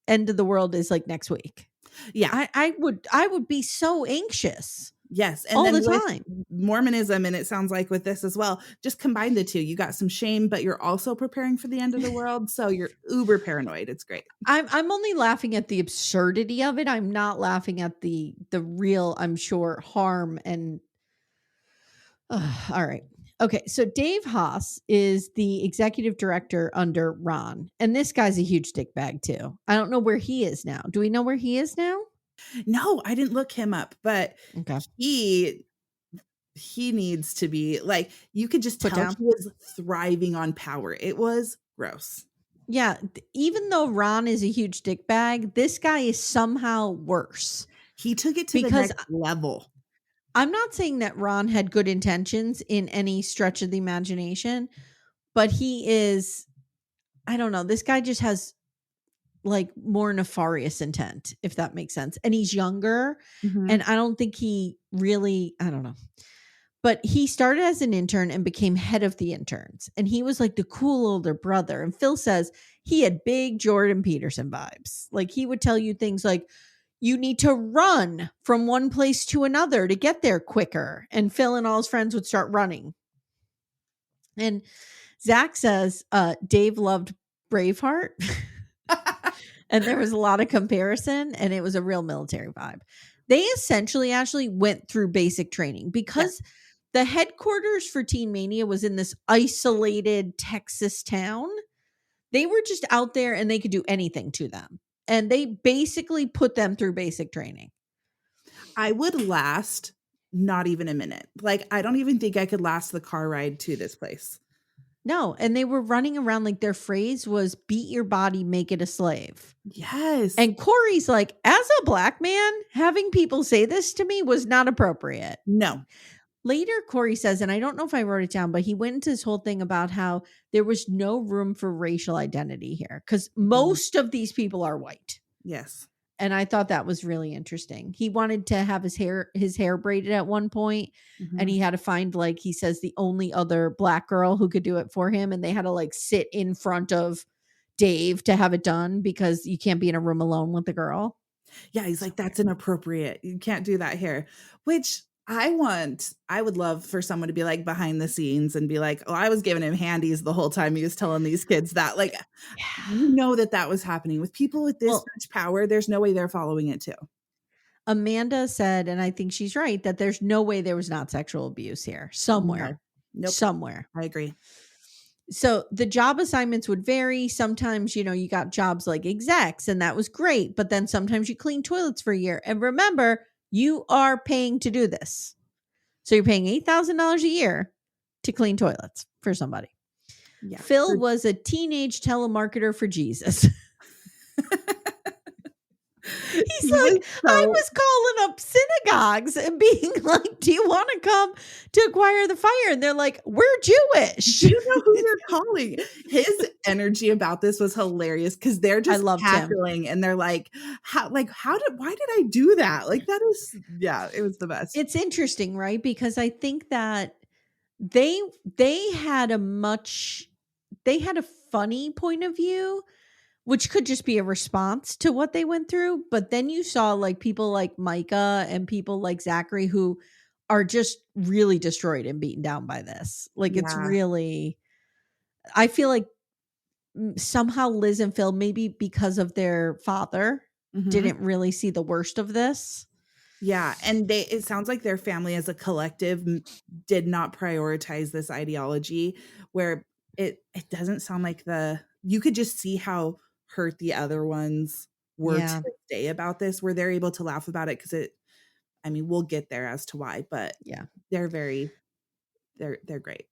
Speaker 1: end of the world is like next week.
Speaker 2: Yeah.
Speaker 1: I would be so anxious
Speaker 2: Yes, and
Speaker 1: all
Speaker 2: then
Speaker 1: the
Speaker 2: with
Speaker 1: time.
Speaker 2: Mormonism, and it sounds like with this as well, just combine the 2. You got some shame, but you're also preparing for the end of the world, so you're uber paranoid. It's great.
Speaker 1: I'm only laughing at the absurdity of it. I'm not laughing at the real, I'm sure, harm and all right. Okay, so Dave Haas is the executive director under Ron, and this guy's a huge dick bag too. I don't know where he is now. Do we know where he is now?
Speaker 2: No, I didn't look him up, but
Speaker 1: Okay,
Speaker 2: he he needs to be like, you could just
Speaker 1: put
Speaker 2: tell
Speaker 1: down.
Speaker 2: he was thriving on power. It was gross.
Speaker 1: Yeah, even though Ron is a huge dick bag, this guy is somehow worse
Speaker 2: He took it to the
Speaker 1: because
Speaker 2: next level.
Speaker 1: I'm not saying that Ron had good intentions in any stretch of the imagination, but he is, I don't know, this guy just has like more nefarious intent, if that makes sense. And he's younger, and
Speaker 2: Mhm,
Speaker 1: I don't think he really, I don't know. But he started as an intern and became head of the interns. And he was like the cool older brother. And Phil says he had big Jordan Peterson vibes. Like he would tell you things like, you need to run from one place to another to get there quicker. And Phil and all his friends would start running. And Zach says Dave loved Braveheart. And there was a lot of comparison, and it was a real military vibe. They essentially actually went through basic training
Speaker 2: yeah.
Speaker 1: because the headquarters for Teen Mania was in this isolated Texas town. They were just out there and they could do anything to them. And they basically put them through basic training.
Speaker 2: I would last not even a minute. Like, I don't even think I could last the car ride to this place.
Speaker 1: No, and they were running around like their phrase was beat your body, make it a slave.
Speaker 2: Yes.
Speaker 1: And Corey's like, as a black man, having people say this to me was not appropriate.
Speaker 2: No.
Speaker 1: Later, Corey says, and I don't know if I wrote it down, but he went into this whole thing about how there was no room for racial identity here because
Speaker 2: Mhm.
Speaker 1: most of these people are white.
Speaker 2: Yes.
Speaker 1: And I thought that was really interesting. He wanted to have his hair braided at one point, and
Speaker 2: Mhm.
Speaker 1: he had to find, like he says, the only other black girl who could do it for him, and they had to like sit in front of Dave to have it done because you can't be in a room alone with the girl.
Speaker 2: Yeah, he's
Speaker 1: So
Speaker 2: like, "That's
Speaker 1: weird.
Speaker 2: inappropriate. You can't do that here." Which I would love for someone to be, like, behind the scenes and be like, "Oh, I was giving him handies the whole time he was telling these kids that." Like,
Speaker 1: Yeah.
Speaker 2: you know that that was happening. With people with this
Speaker 1: Well,
Speaker 2: much power, there's no way they're following it too.
Speaker 1: Amanda said, and I think she's right, that there's no way there was not sexual abuse here somewhere.
Speaker 2: No. Nope.
Speaker 1: Somewhere.
Speaker 2: I agree.
Speaker 1: So the job assignments would vary. Sometimes, you got jobs like execs, and that was great. But then sometimes you clean toilets for a year. And remember, you are paying to do this. So you're paying $8,000 a year to clean toilets for somebody.
Speaker 2: Yeah.
Speaker 1: Phil was a teenage telemarketer for Jesus. He's
Speaker 2: He was
Speaker 1: like, I
Speaker 2: so
Speaker 1: was calling up synagogues and being like, do you want to come to acquire the fire? And they're like, we're Jewish.
Speaker 2: Do you know who you're calling? His energy about this was hilarious because they're
Speaker 1: I
Speaker 2: just
Speaker 1: loved him.
Speaker 2: cackling and they're like, why did I do that? Like, that is, yeah, it was the best.
Speaker 1: It's interesting, right? Because I think that they they had a much they had a funny point of view, which could just be a response to what they went through. But then you saw like people like Micah and people like Zachary who are just really destroyed and beaten down by this. Like, it's
Speaker 2: Yeah.
Speaker 1: really, I feel like somehow Liz and Phil, maybe because of their father,
Speaker 2: Mhm.
Speaker 1: didn't really see the worst of this.
Speaker 2: Yeah, and it sounds like their family as a collective did not prioritize this ideology, where it doesn't sound like you could just see how hurt the other ones were to
Speaker 1: Yeah.
Speaker 2: this day about this, where they're able to laugh about it because I mean, we'll get there as to why, but
Speaker 1: Yeah.
Speaker 2: they're they're great.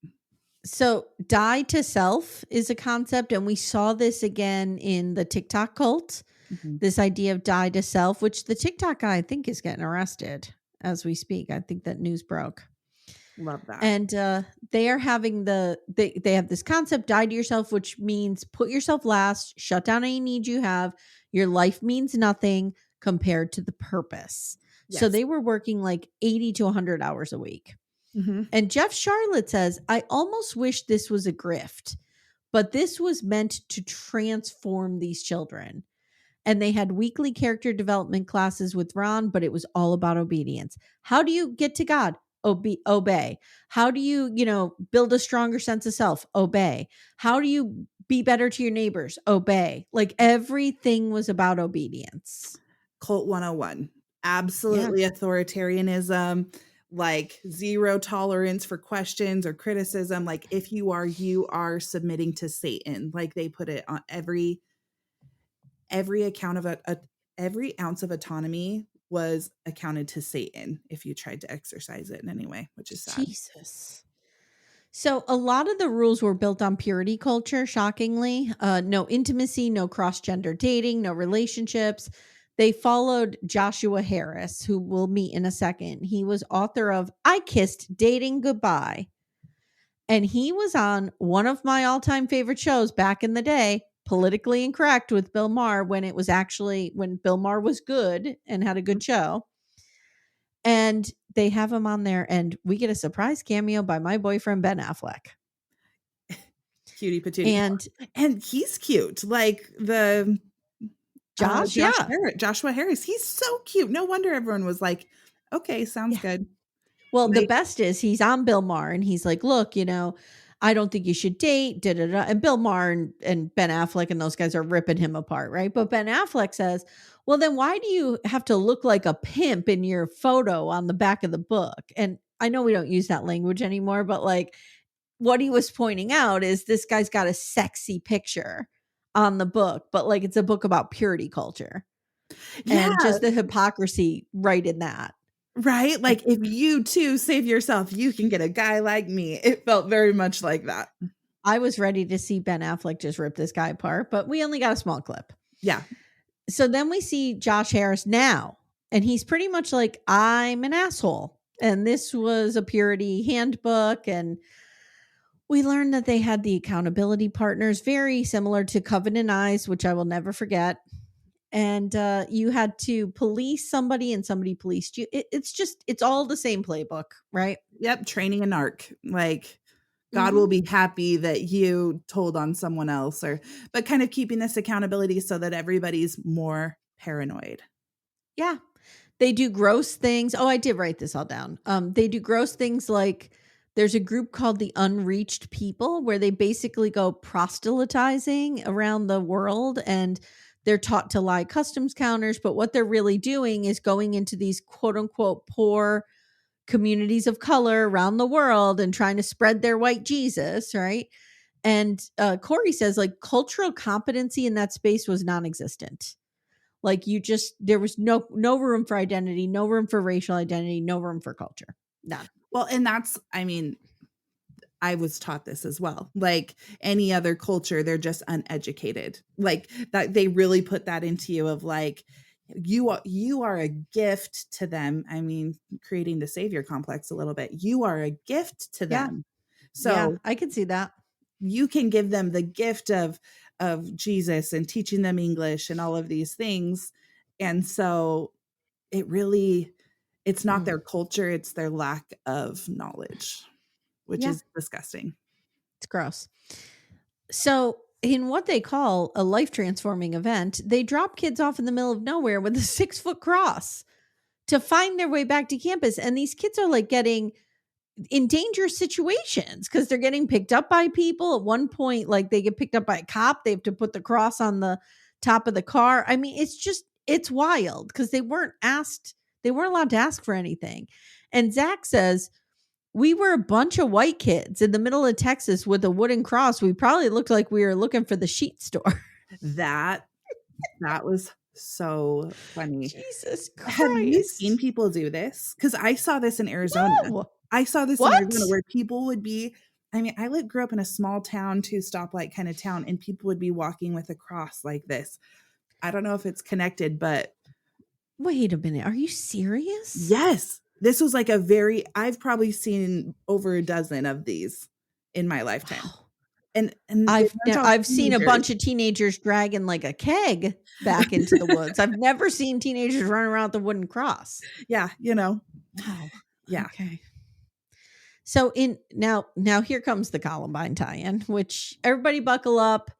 Speaker 1: So, die to self is a concept, and we saw this again in the TikTok cult.
Speaker 2: Mhm.
Speaker 1: This idea of die to self, which the TikTok guy I think is getting arrested as we speak. I think that news broke.
Speaker 2: Love that.
Speaker 1: And they are having they have this concept, die to yourself, which means put yourself last, shut down any need you have. Your life means nothing compared to the purpose. So
Speaker 2: Yes.
Speaker 1: they were working like 80 to 100 hours a week.
Speaker 2: Mhm.
Speaker 1: And Jeff Charlotte says, I almost wish this was a grift, but this was meant to transform these children. And they had weekly character development classes with Ron, but it was all about obedience. How do you get to God? Obey. How do you, build a stronger sense of self? Obey. How do you be better to your neighbors? Obey. Like, everything was about obedience.
Speaker 2: Cult 101.
Speaker 1: Yeah.
Speaker 2: Absolutely authoritarianism, like zero tolerance for questions or criticism. Like if you are submitting to Satan. Like they put it on every account of every ounce of autonomy was accounted to Satan if you tried to exercise it in any way, which is sad.
Speaker 1: Jesus. So a lot of the rules were built on purity culture, shockingly. No intimacy, no cross-gender dating, no relationships. They followed Joshua Harris, who we'll meet in a second. He was author of I Kissed Dating Goodbye. And he was on one of my all-time favorite shows back in the day, Politically Incorrect with Bill Maher, when Bill Maher was good and had a good show. And they have him on there, and we get a surprise cameo by my boyfriend, Ben Affleck.
Speaker 2: Cutie patootie. And he's cute. Like the
Speaker 1: Yeah.
Speaker 2: Joshua Harris. He's so cute. No wonder everyone was like, okay, sounds
Speaker 1: Yeah.
Speaker 2: good.
Speaker 1: Well, the
Speaker 2: Like,
Speaker 1: best is he's on Bill Maher, and he's like, look, I don't think you should date, da da da. And Bill Maher and Ben Affleck and those guys are ripping him apart, right? But Ben Affleck says, well, then why do you have to look like a pimp in your photo on the back of the book? And I know we don't use that language anymore, but like what he was pointing out is this guy's got a sexy picture on the book, but like it's a book about purity culture
Speaker 2: yeah,
Speaker 1: and just the hypocrisy right in that.
Speaker 2: right? Like, if you too save yourself, you can get a guy like me. It felt very much like that.
Speaker 1: I was ready to see Ben Affleck just rip this guy apart, but we only got a small clip.
Speaker 2: Yeah.
Speaker 1: So then we see Josh Harris now, and he's pretty much like, I'm an asshole. And this was a purity handbook. And we learned that they had the accountability partners, very similar to Covenant Eyes, which I will never forget. And you had to police somebody and somebody policed you. It's all the same playbook, right?
Speaker 2: Yep. Training an arc. Like, God will be happy that you told on someone else, but kind of keeping this accountability so that everybody's more paranoid.
Speaker 1: Yeah. They do gross things. Oh, I did write this all down. They do gross things like there's a group called the Unreached People where they basically go proselytizing around the world, and they're taught to lie customs counters. But what they're really doing is going into these quote unquote poor communities of color around the world and trying to spread their white Jesus, right? And Corey says like cultural competency in that space was non-existent. Like there was no room for identity, no room for racial identity, no room for culture. None.
Speaker 2: Well, and I mean, I was taught this as well. Like any other culture, they're just uneducated. Like that, they really put that into you of like, you are a gift to them. I mean, creating the savior complex a little bit. You are a gift to
Speaker 1: Yeah.
Speaker 2: them.
Speaker 1: Yeah,
Speaker 2: So
Speaker 1: I can see that.
Speaker 2: you can give them the gift of Jesus and teaching them English and all of these things. And so it's not their culture, it's their lack of knowledge, which
Speaker 1: Yeah,
Speaker 2: is disgusting.
Speaker 1: it's gross. So, in what they call a life transforming event, they drop kids off in the middle of nowhere with a 6-foot cross to find their way back to campus. And these kids are like getting in dangerous situations because they're getting picked up by people. At one point, like they get picked up by a cop. They have to put the cross on the top of the car. I mean, it's wild because they weren't allowed to ask for anything. And Zach says, we were a bunch of white kids in the middle of Texas with a wooden cross. We probably looked like we were looking for the sheet store.
Speaker 2: That was so funny.
Speaker 1: Jesus Christ.
Speaker 2: Have you seen people do this? Because I saw this in Arizona.
Speaker 1: No.
Speaker 2: I saw this
Speaker 1: What?
Speaker 2: in Arizona where people would be, I mean, grew up in a small town, 2-stoplight kind of town, and people would be walking with a cross like this. I don't know if it's connected, but.
Speaker 1: Wait a minute. Are you serious?
Speaker 2: Yes. This was like I've probably seen over a dozen of these in my lifetime.
Speaker 1: Wow.
Speaker 2: And
Speaker 1: I've seen a bunch of teenagers dragging like a keg back into the woods. I've never seen teenagers running around with the wooden cross.
Speaker 2: Yeah,
Speaker 1: Wow.
Speaker 2: Yeah.
Speaker 1: Okay. So now here comes the Columbine tie-in, which everybody buckle up.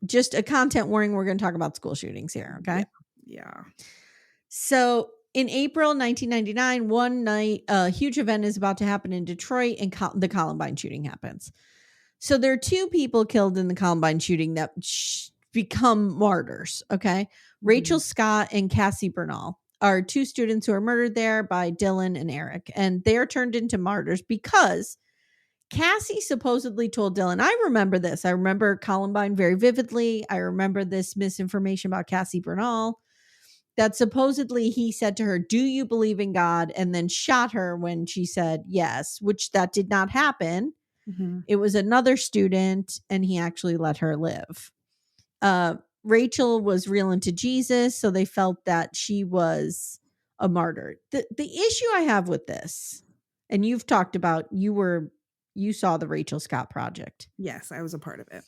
Speaker 1: Just a content warning. We're going to talk about school shootings here. Okay.
Speaker 2: Yeah.
Speaker 1: So in April 1999, one night, a huge event is about to happen in Detroit, and the Columbine shooting happens. So there are 2 people killed in the Columbine shooting that become martyrs. Okay. Mm-hmm. Rachel Scott and Cassie Bernal are 2 students who are murdered there by Dylan and Eric. And they are turned into martyrs because Cassie supposedly told Dylan, I remember this. I remember Columbine very vividly. I remember this misinformation about Cassie Bernal that supposedly he said to her, do you believe in God? And then shot her when she said yes, which that did not happen. Mm-hmm. It was another student, and he actually let her live. Rachel was real into Jesus, so they felt that she was a martyr. The issue I have with this, and you've talked about, you saw the Rachel Scott Project.
Speaker 2: Yes, I was a part of it.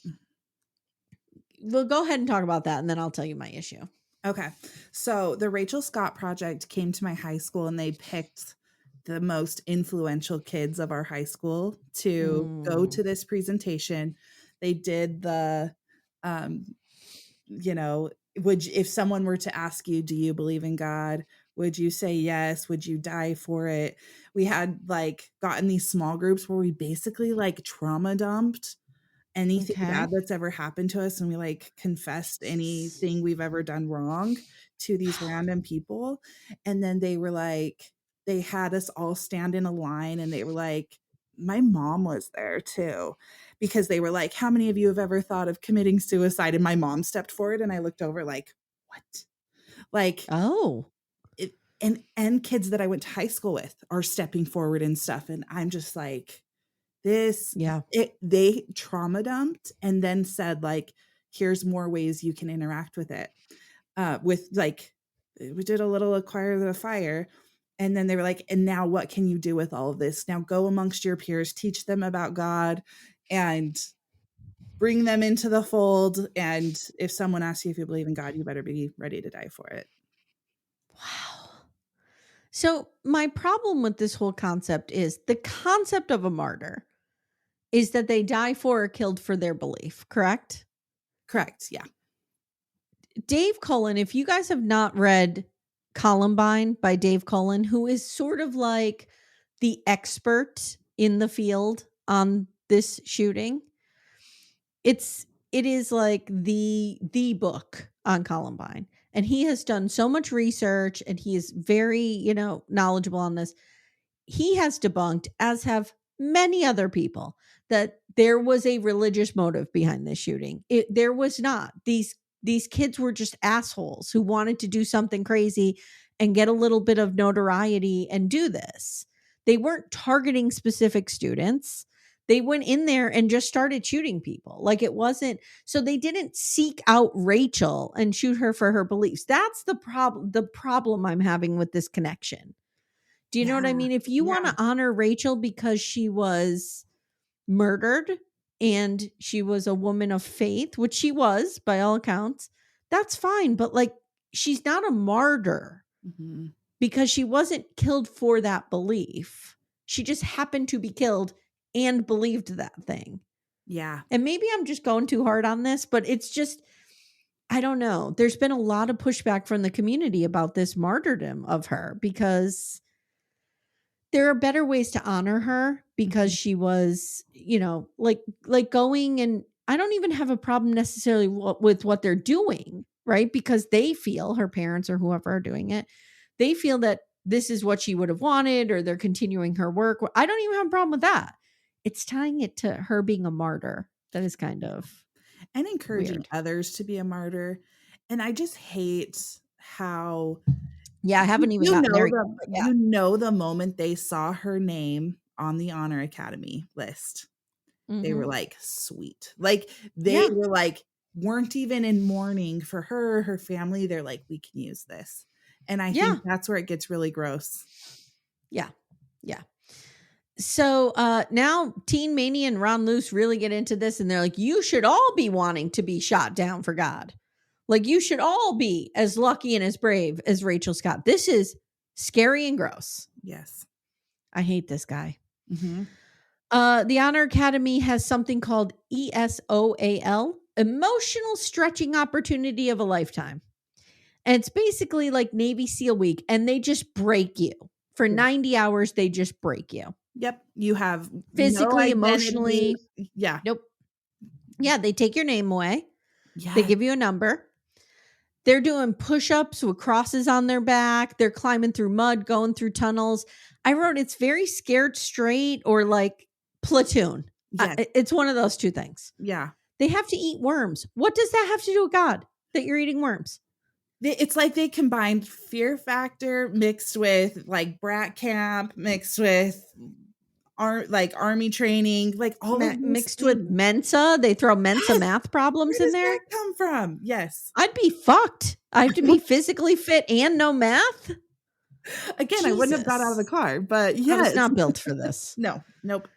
Speaker 1: Well, go ahead and talk about that, and then I'll tell you my issue.
Speaker 2: Okay. So the Rachel Scott Project came to my high school, and they picked the most influential kids of our high school to go to this presentation. They did the, if someone were to ask you, do you believe in God? Would you say yes? Would you die for it? We had like gotten these small groups where we basically like trauma dumped anything bad that's ever happened to us, and we like confessed anything we've ever done wrong to these random people. And then they were like, they had us all stand in a line, and they were like, my mom was there too, because they were like, how many of you have ever thought of committing suicide? And my mom stepped forward, and I looked over like, what? Like, oh, and kids that I went to high school with are stepping forward and stuff. And I'm just like, they trauma dumped and then said like, here's more ways you can interact with it. With like, we did a little acquire the fire. And then they were like, and now what can you do with all of this? Now go amongst your peers, teach them about God, and bring them into the fold. And if someone asks you if you believe in God, you better be ready to die for it.
Speaker 1: Wow. So my problem with this whole concept is the concept of a martyr is that they die for or killed for their belief, correct?
Speaker 2: Correct, yeah.
Speaker 1: Dave Cullen, if you guys have not read Columbine by Dave Cullen, who is sort of like the expert in the field on this shooting, it is like the book on Columbine. And he has done so much research, and he is very, knowledgeable on this. He has debunked, as have many other people, that there was a religious motive behind this shooting. There was not. These kids were just assholes who wanted to do something crazy and get a little bit of notoriety and do this. They weren't targeting specific students. They went in there and just started shooting people. Like it wasn't, so they didn't seek out Rachel and shoot her for her beliefs. That's the problem I'm having with this connection. Do you know what I mean? If you want to honor Rachel because she was murdered and she was a woman of faith, which she was by all accounts, that's fine. But like, she's not a martyr because she wasn't killed for that belief. She just happened to be killed and believed that thing.
Speaker 2: Yeah.
Speaker 1: And maybe I'm just going too hard on this, but it's just, I don't know. There's been a lot of pushback from the community about this martyrdom of her because there are better ways to honor her because
Speaker 2: Mhm.
Speaker 1: she was, like going, and I don't even have a problem necessarily with what they're doing, right? Because they feel, her parents or whoever are doing it, they feel that this is what she would have wanted, or they're continuing her work. I don't even have a problem with that. It's tying it to her being a martyr. That is kind
Speaker 2: Yeah.
Speaker 1: of
Speaker 2: And encouraging
Speaker 1: weird.
Speaker 2: others to be a martyr. And I just hate how
Speaker 1: Yeah, I haven't even
Speaker 2: you
Speaker 1: gotten there
Speaker 2: know
Speaker 1: yet, but yeah.
Speaker 2: the moment they saw her name on the Honor Academy list, they were
Speaker 1: Mhm.
Speaker 2: like, "Sweet." Like, they
Speaker 1: Yeah.
Speaker 2: were like, weren't even in mourning for her family, they're like, "We can use this." And I
Speaker 1: Yeah.
Speaker 2: think that's where it gets really gross.
Speaker 1: Yeah. Yeah. So now Teen Mania and Ron Luce really get into this, and they're like, you should all be wanting to be shot down for God. Like, you should all be as lucky and as brave as Rachel Scott. This is scary and gross.
Speaker 2: Yes.
Speaker 1: I hate this guy.
Speaker 2: Mhm.
Speaker 1: The Honor Academy has something called ESOAL, Emotional Stretching Opportunity of a Lifetime. And it's basically like Navy SEAL week, and they just break you. For
Speaker 2: Yeah.
Speaker 1: 90 hours, they just break you.
Speaker 2: Yep, you have no
Speaker 1: Physically,
Speaker 2: identity.
Speaker 1: emotionally.
Speaker 2: Yeah.
Speaker 1: Nope. Yeah, they take your name away. They
Speaker 2: Yes.
Speaker 1: give you a number. They're doing push-ups with crosses on their back. They're climbing through mud, going through tunnels. I wrote it's very Scared Straight or like Platoon.
Speaker 2: Yes.
Speaker 1: It's one of those two things.
Speaker 2: Yeah.
Speaker 1: They have to eat worms. What does that have to do with God that you're eating worms?
Speaker 2: It's like they combined Fear Factor mixed with, like, brat camp, mixed with army training, like, all of these
Speaker 1: Mixed with
Speaker 2: things.
Speaker 1: Mensa. They throw Mensa
Speaker 2: Yes!
Speaker 1: math problems
Speaker 2: Where
Speaker 1: in
Speaker 2: does
Speaker 1: there.
Speaker 2: that come from? Yes.
Speaker 1: I'd be fucked. I have to be physically fit and know math.
Speaker 2: Again, I wouldn't have got out of the
Speaker 1: Jesus.
Speaker 2: car, but
Speaker 1: I was
Speaker 2: yes.
Speaker 1: not built for this.
Speaker 2: No. Nope.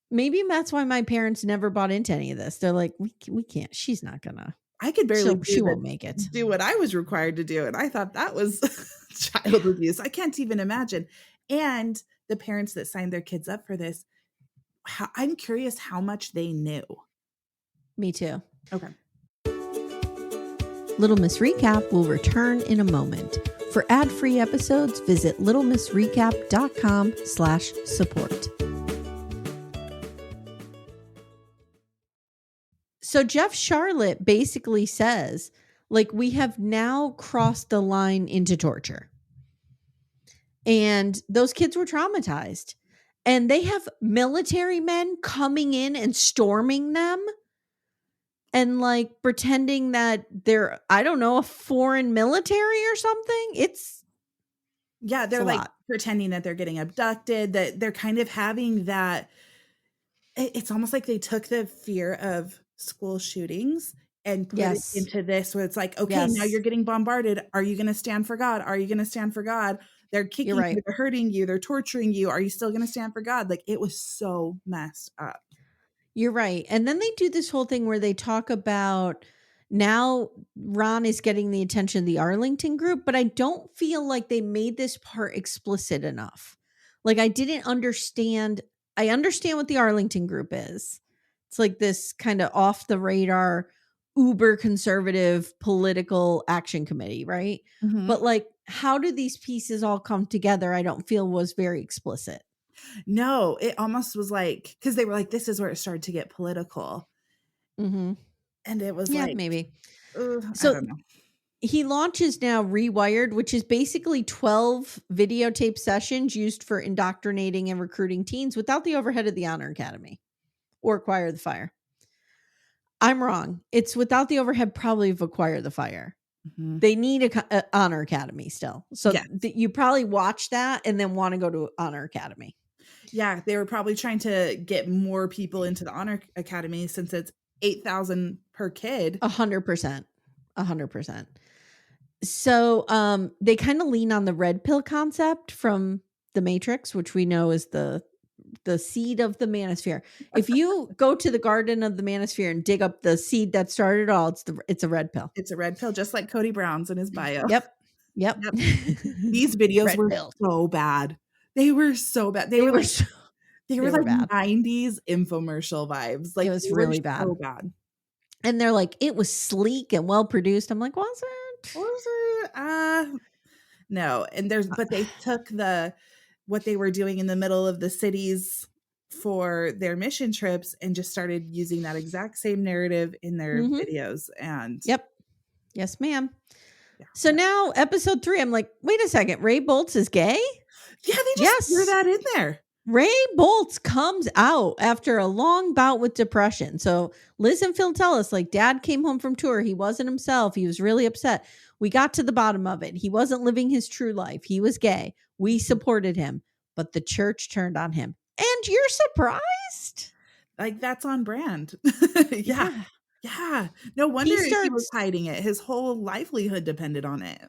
Speaker 1: Maybe that's why my parents never bought into any of this. They're like, we can't. She's not gonna.
Speaker 2: I could barely
Speaker 1: She won't make it.
Speaker 2: do what I was required to do, and I thought that was child abuse. I can't even imagine. And the parents that signed their kids up for this, I'm curious how much they knew.
Speaker 1: Me too.
Speaker 2: Okay.
Speaker 1: Little Miss Recap will return in a moment. For ad-free episodes, visit littlemissrecap.com/support. So Jeff Charlotte basically says, like, we have now crossed the line into torture. And those kids were traumatized. And they have military men coming in and storming them and like pretending that they're, I don't know, a foreign military or something.
Speaker 2: Yeah,
Speaker 1: It's
Speaker 2: they're
Speaker 1: a
Speaker 2: like
Speaker 1: lot.
Speaker 2: pretending that they're getting abducted, that they're kind of having that. It's almost like they took the fear of school shootings and put it
Speaker 1: Yes.
Speaker 2: into this where it's like, okay, now
Speaker 1: Yes.
Speaker 2: you're getting bombarded. Are you going to stand for God? Are you going to stand for God? They're
Speaker 1: You're
Speaker 2: kicking
Speaker 1: right.
Speaker 2: you, they're hurting you, they're torturing you. Are you still going to stand for God? Like, it was so messed up.
Speaker 1: You're right. And then they do this whole thing where they talk about now Ron is getting the attention of the Arlington group, but I don't feel like they made this part explicit enough. Like I didn't understand. I understand what the Arlington group is. It's like this kind of off the radar, uber conservative political action committee, right?
Speaker 2: Mhm.
Speaker 1: But like, how do these pieces all come together? I don't feel was very explicit.
Speaker 2: No, it almost was like, because they were like, this is where it started to get political.
Speaker 1: Mm-hmm.
Speaker 2: And it was
Speaker 1: Yeah,
Speaker 2: like,
Speaker 1: maybe.
Speaker 2: ugh, I
Speaker 1: So
Speaker 2: don't know.
Speaker 1: he launches now Rewired, which is basically 12 videotape sessions used for indoctrinating and recruiting teens without the overhead of the Honor Academy or Acquire the Fire. I'm wrong. It's without the overhead probably of Acquire the Fire.
Speaker 2: Mhm.
Speaker 1: They need a Honor Academy still. So
Speaker 2: Yes.
Speaker 1: you probably watch that and then want to go to Honor Academy.
Speaker 2: Yeah, they were probably trying to get more people into the Honor Academy since it's 8,000 per kid.
Speaker 1: 100%. 100%. So they kind of lean on the red pill concept from the Matrix, which we know is the seed of the manosphere. If you go to the garden of the manosphere and dig up the seed that started it all, it's a red pill.
Speaker 2: It's a red pill, just like Cody Brown's in his bio.
Speaker 1: Yep.
Speaker 2: Yep. These videos
Speaker 1: Red
Speaker 2: were
Speaker 1: pill.
Speaker 2: so bad. They were so bad.
Speaker 1: They were
Speaker 2: They were
Speaker 1: they were
Speaker 2: like
Speaker 1: bad.
Speaker 2: 90s infomercial vibes. Like,
Speaker 1: It was
Speaker 2: they were
Speaker 1: really bad.
Speaker 2: so bad.
Speaker 1: And they're like, it was sleek and well produced. I'm like, was it?
Speaker 2: Was it? No. And but they took what they were doing in the middle of the cities for their mission trips and just started using that exact same narrative in their videos. And
Speaker 1: yep. Yes, ma'am.
Speaker 2: yeah.
Speaker 1: So now episode 3, I'm like, wait a second, Ray Boltz is gay?
Speaker 2: Yeah, they just threw that in there.
Speaker 1: Ray Boltz comes out after a long bout with depression. So Liz and Phil tell us, like, Dad came home from tour. He wasn't himself. He was really upset. We got to the bottom of it. He wasn't living his true life. He was gay. We supported him, but the church turned on him. And you're surprised?
Speaker 2: Like, that's on brand. Yeah. Yeah. No wonder he was hiding it. His whole livelihood depended on it.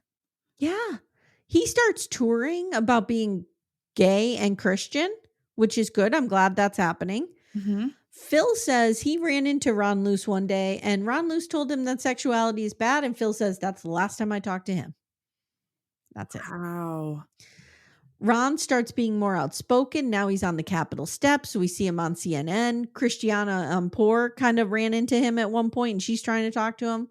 Speaker 1: Yeah. He starts touring about being gay and Christian, which is good. I'm glad that's happening.
Speaker 2: Mm-hmm.
Speaker 1: Phil says he ran into Ron Luce one day and Ron Luce told him that sexuality is bad. And Phil says, that's the last time I talked to him. That's it.
Speaker 2: Wow.
Speaker 1: Ron starts being more outspoken. Now he's on the Capitol steps. We see him on CNN. Christiana Ampor kind of ran into him at one point and she's trying to talk to him.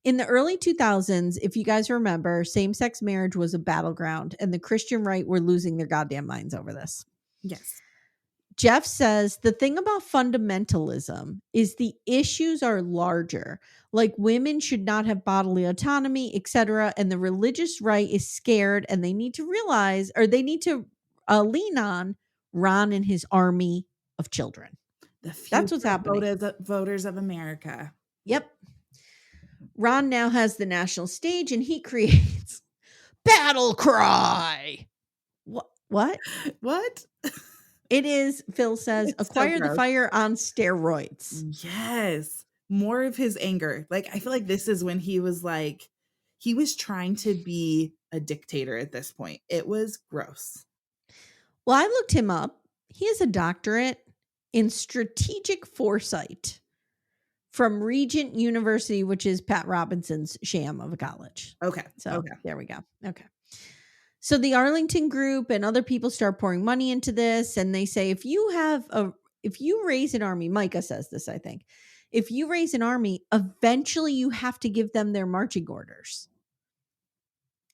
Speaker 1: In the early 2000s, if you guys remember, same-sex marriage was a battleground and the Christian right were losing their goddamn minds over this.
Speaker 2: Yes.
Speaker 1: Jeff says the thing about fundamentalism is the issues are larger, like women should not have bodily autonomy, etc. And the religious right is scared and they need to realize, or they need to lean on Ron and his army of children. That's what's happening.
Speaker 2: Voters of America.
Speaker 1: Yep. Ron now has the national stage and he creates Battle Cry. What? It is, Phil says,
Speaker 2: It's
Speaker 1: acquire the fire on steroids.
Speaker 2: Yes. More of his anger. Like, I feel like this is when he was trying to be a dictator at this point. It was gross.
Speaker 1: Well, I looked him up. He has a doctorate in strategic foresight from Regent University, which is Pat Robinson's sham of a college.
Speaker 2: Okay.
Speaker 1: So there we go. Okay. So the Arlington group and other people start pouring money into this. And they say, if you raise an army, Micah says this, I think, if you raise an army, eventually you have to give them their marching orders.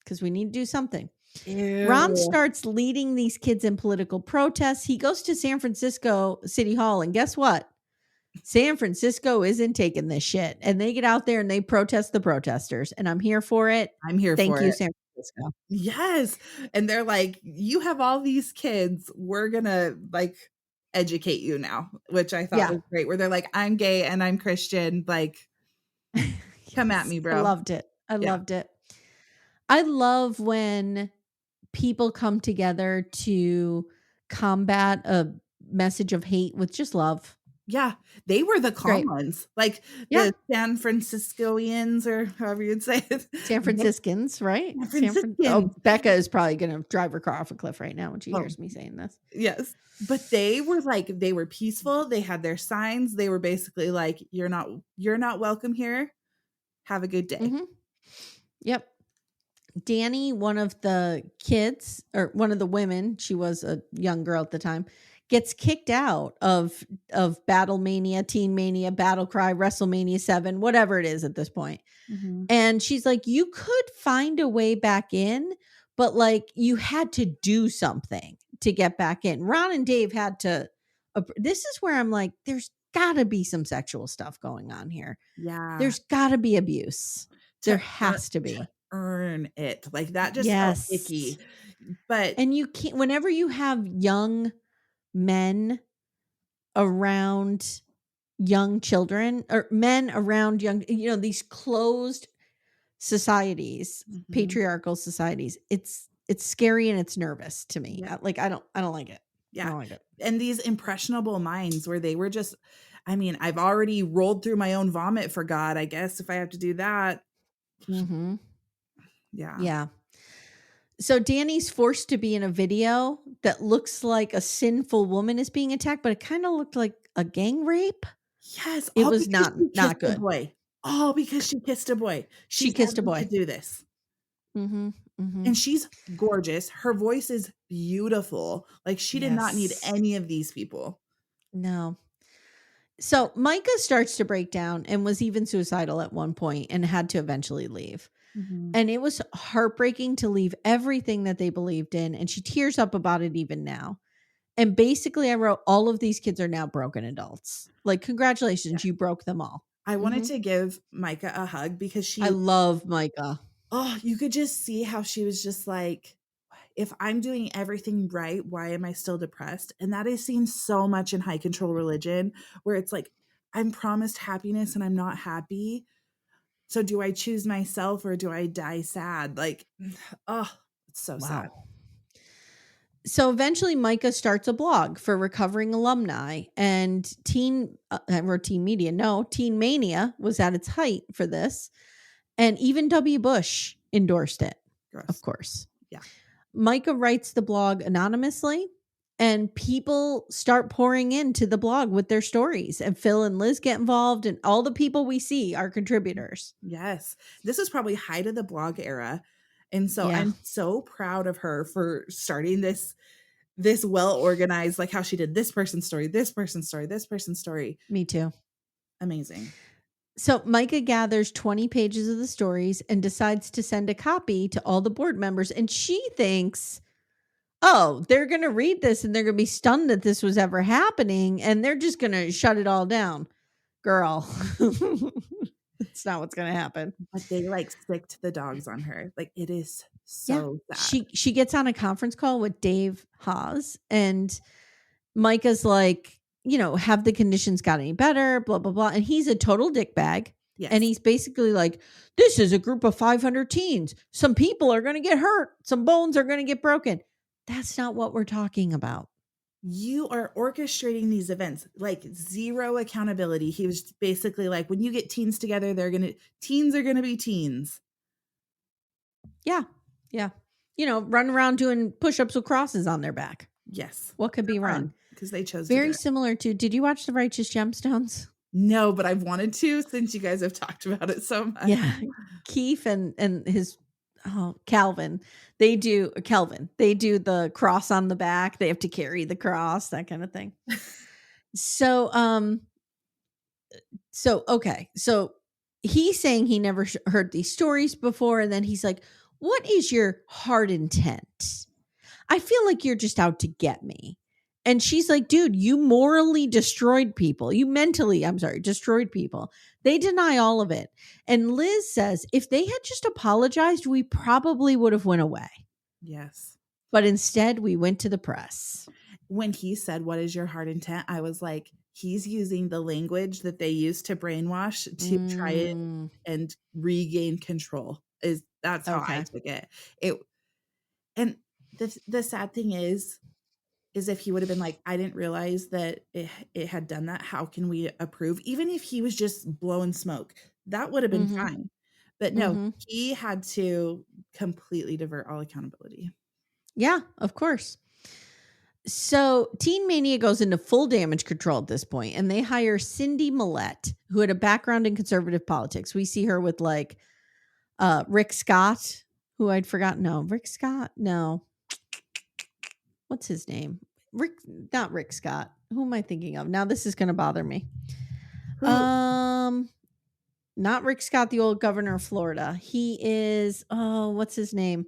Speaker 1: Because we need to do something.
Speaker 2: Ew.
Speaker 1: Ron starts leading these kids in political protests. He goes to San Francisco City Hall. And guess what? San Francisco isn't taking this shit. And they get out there and they protest the protesters. And I'm here for it.
Speaker 2: I'm here
Speaker 1: Thank
Speaker 2: for
Speaker 1: you,
Speaker 2: it.
Speaker 1: San Francisco.
Speaker 2: Yes. And they're like, you have all these kids. We're going to educate you now, which I thought was great. Where they're like, I'm gay and I'm Christian. Like, come at me, bro.
Speaker 1: I loved it. I loved it. I love when people come together to combat a message of hate with just love.
Speaker 2: Yeah, they were the calm ones, like the San Franciscoians, or however you'd say it.
Speaker 1: San Franciscans, right? Becca is probably going to drive her car off a cliff right now when she hears me saying this.
Speaker 2: Yes, but they were peaceful. They had their signs. They were basically like, "You're not welcome here. Have a good day."
Speaker 1: Mm-hmm. Yep. Danny, one of the kids, or one of the women, she was a young girl at the time, gets kicked out of Battle Mania, Teen Mania, Battle Cry, WrestleMania 7, whatever it is at this point.
Speaker 2: Mm-hmm.
Speaker 1: And she's like, you could find a way back in, but like you had to do something to get back in. Ron and Dave had to. This is where I'm like, there's got to be some sexual stuff going on here.
Speaker 2: Yeah.
Speaker 1: There's got to be abuse. There has to be.
Speaker 2: To earn it. Like that just felt icky.
Speaker 1: And you can't, whenever you have young men around young children, or men around young, these closed societies, patriarchal societies, it's scary and it's nervous to me. I don't like it.
Speaker 2: Yeah.
Speaker 1: I don't like it.
Speaker 2: And these impressionable minds where they were just, I've already rolled through my own vomit for God, I guess, if I have to do that.
Speaker 1: Mm-hmm.
Speaker 2: Yeah.
Speaker 1: Yeah. So Danny's forced to be in a video that looks like a sinful woman is being attacked, but it kind of looked like a gang rape.
Speaker 2: Yes.
Speaker 1: It was not good.
Speaker 2: All because she kissed a boy.
Speaker 1: She kissed a boy.
Speaker 2: To do this.
Speaker 1: Mm-hmm. Mm-hmm.
Speaker 2: And she's gorgeous. Her voice is beautiful. Like she did not need any of these people.
Speaker 1: No. So Micah starts to break down and was even suicidal at one point and had to eventually leave.
Speaker 2: Mhm.
Speaker 1: And it was heartbreaking to leave everything that they believed in. And she tears up about it even now. And basically, I wrote, all of these kids are now broken adults. Like, congratulations, you broke them all.
Speaker 2: I wanted to give Micah a hug because
Speaker 1: I love Micah.
Speaker 2: you could just see how she was just like, if I'm doing everything right, why am I still depressed? And that is seen so much in high control religion, where it's like, I'm promised happiness and I'm not happy. So do I choose myself or do I die sad? Like, oh, it's so sad.
Speaker 1: So eventually Micah starts a blog for recovering alumni, and Teen Mania was at its height for this. And even W. Bush endorsed it, of course.
Speaker 2: Yeah.
Speaker 1: Micah writes the blog anonymously, and people start pouring into the blog with their stories. And Phil and Liz get involved, and all the people we see are contributors.
Speaker 2: Yes. This is probably height of the blog era. And so I'm so proud of her for starting this well organized, like how she did this person's story, this person's story, this person's story.
Speaker 1: Me too.
Speaker 2: Amazing.
Speaker 1: So Micah gathers 20 pages of the stories and decides to send a copy to all the board members. And she thinks, oh, they're going to read this and they're going to be stunned that this was ever happening. And they're just going to shut it all down. Girl, that's not what's going to happen.
Speaker 2: But they like sicked the dogs on her. Like, it is so sad.
Speaker 1: She gets on a conference call with Dave Haas, and Micah's like, have the conditions got any better? Blah, blah, blah. And he's a total dickbag.
Speaker 2: Yes.
Speaker 1: And he's basically like, this is a group of 500 teens. Some people are going to get hurt. Some bones are going to get broken. That's not what we're talking about.
Speaker 2: You are orchestrating these events, like zero accountability. He was basically like, when you get teens together, teens are going to be teens.
Speaker 1: Yeah. Yeah. Run around doing push-ups with crosses on their back.
Speaker 2: Yes.
Speaker 1: What could be wrong?
Speaker 2: Because they chose
Speaker 1: very similar to, did you watch The Righteous Gemstones?
Speaker 2: No, but I've wanted to since you guys have talked about it so much.
Speaker 1: Yeah. Keith and his Kelvin, they do the cross on the back. They have to carry the cross, that kind of thing. So okay. So he's saying he never heard these stories before. And then he's like, what is your heart intent? I feel like you're just out to get me. And she's like, dude, you morally destroyed people. Destroyed people. They deny all of it. And Liz says, if they had just apologized, we probably would have went away.
Speaker 2: Yes.
Speaker 1: But instead, we went to the press.
Speaker 2: When he said, what is your heart intent? I was like, he's using the language that they use to brainwash to try it and regain control. That's how I took it. And the sad thing is if he would have been like, I didn't realize that it had done that. How can we approve? Even if he was just blowing smoke, that would have been fine. But no, he had to completely divert all accountability.
Speaker 1: Yeah, of course. So Teen Mania goes into full damage control at this point, and they hire Cindy Millette, who had a background in conservative politics. We see her with like Rick Scott, who I'd forgotten. No, Rick Scott. No. What's his name? Not Rick Scott. Who am I thinking of? Now this is going to bother me. Not Rick Scott, the old governor of Florida. He is, what's his name?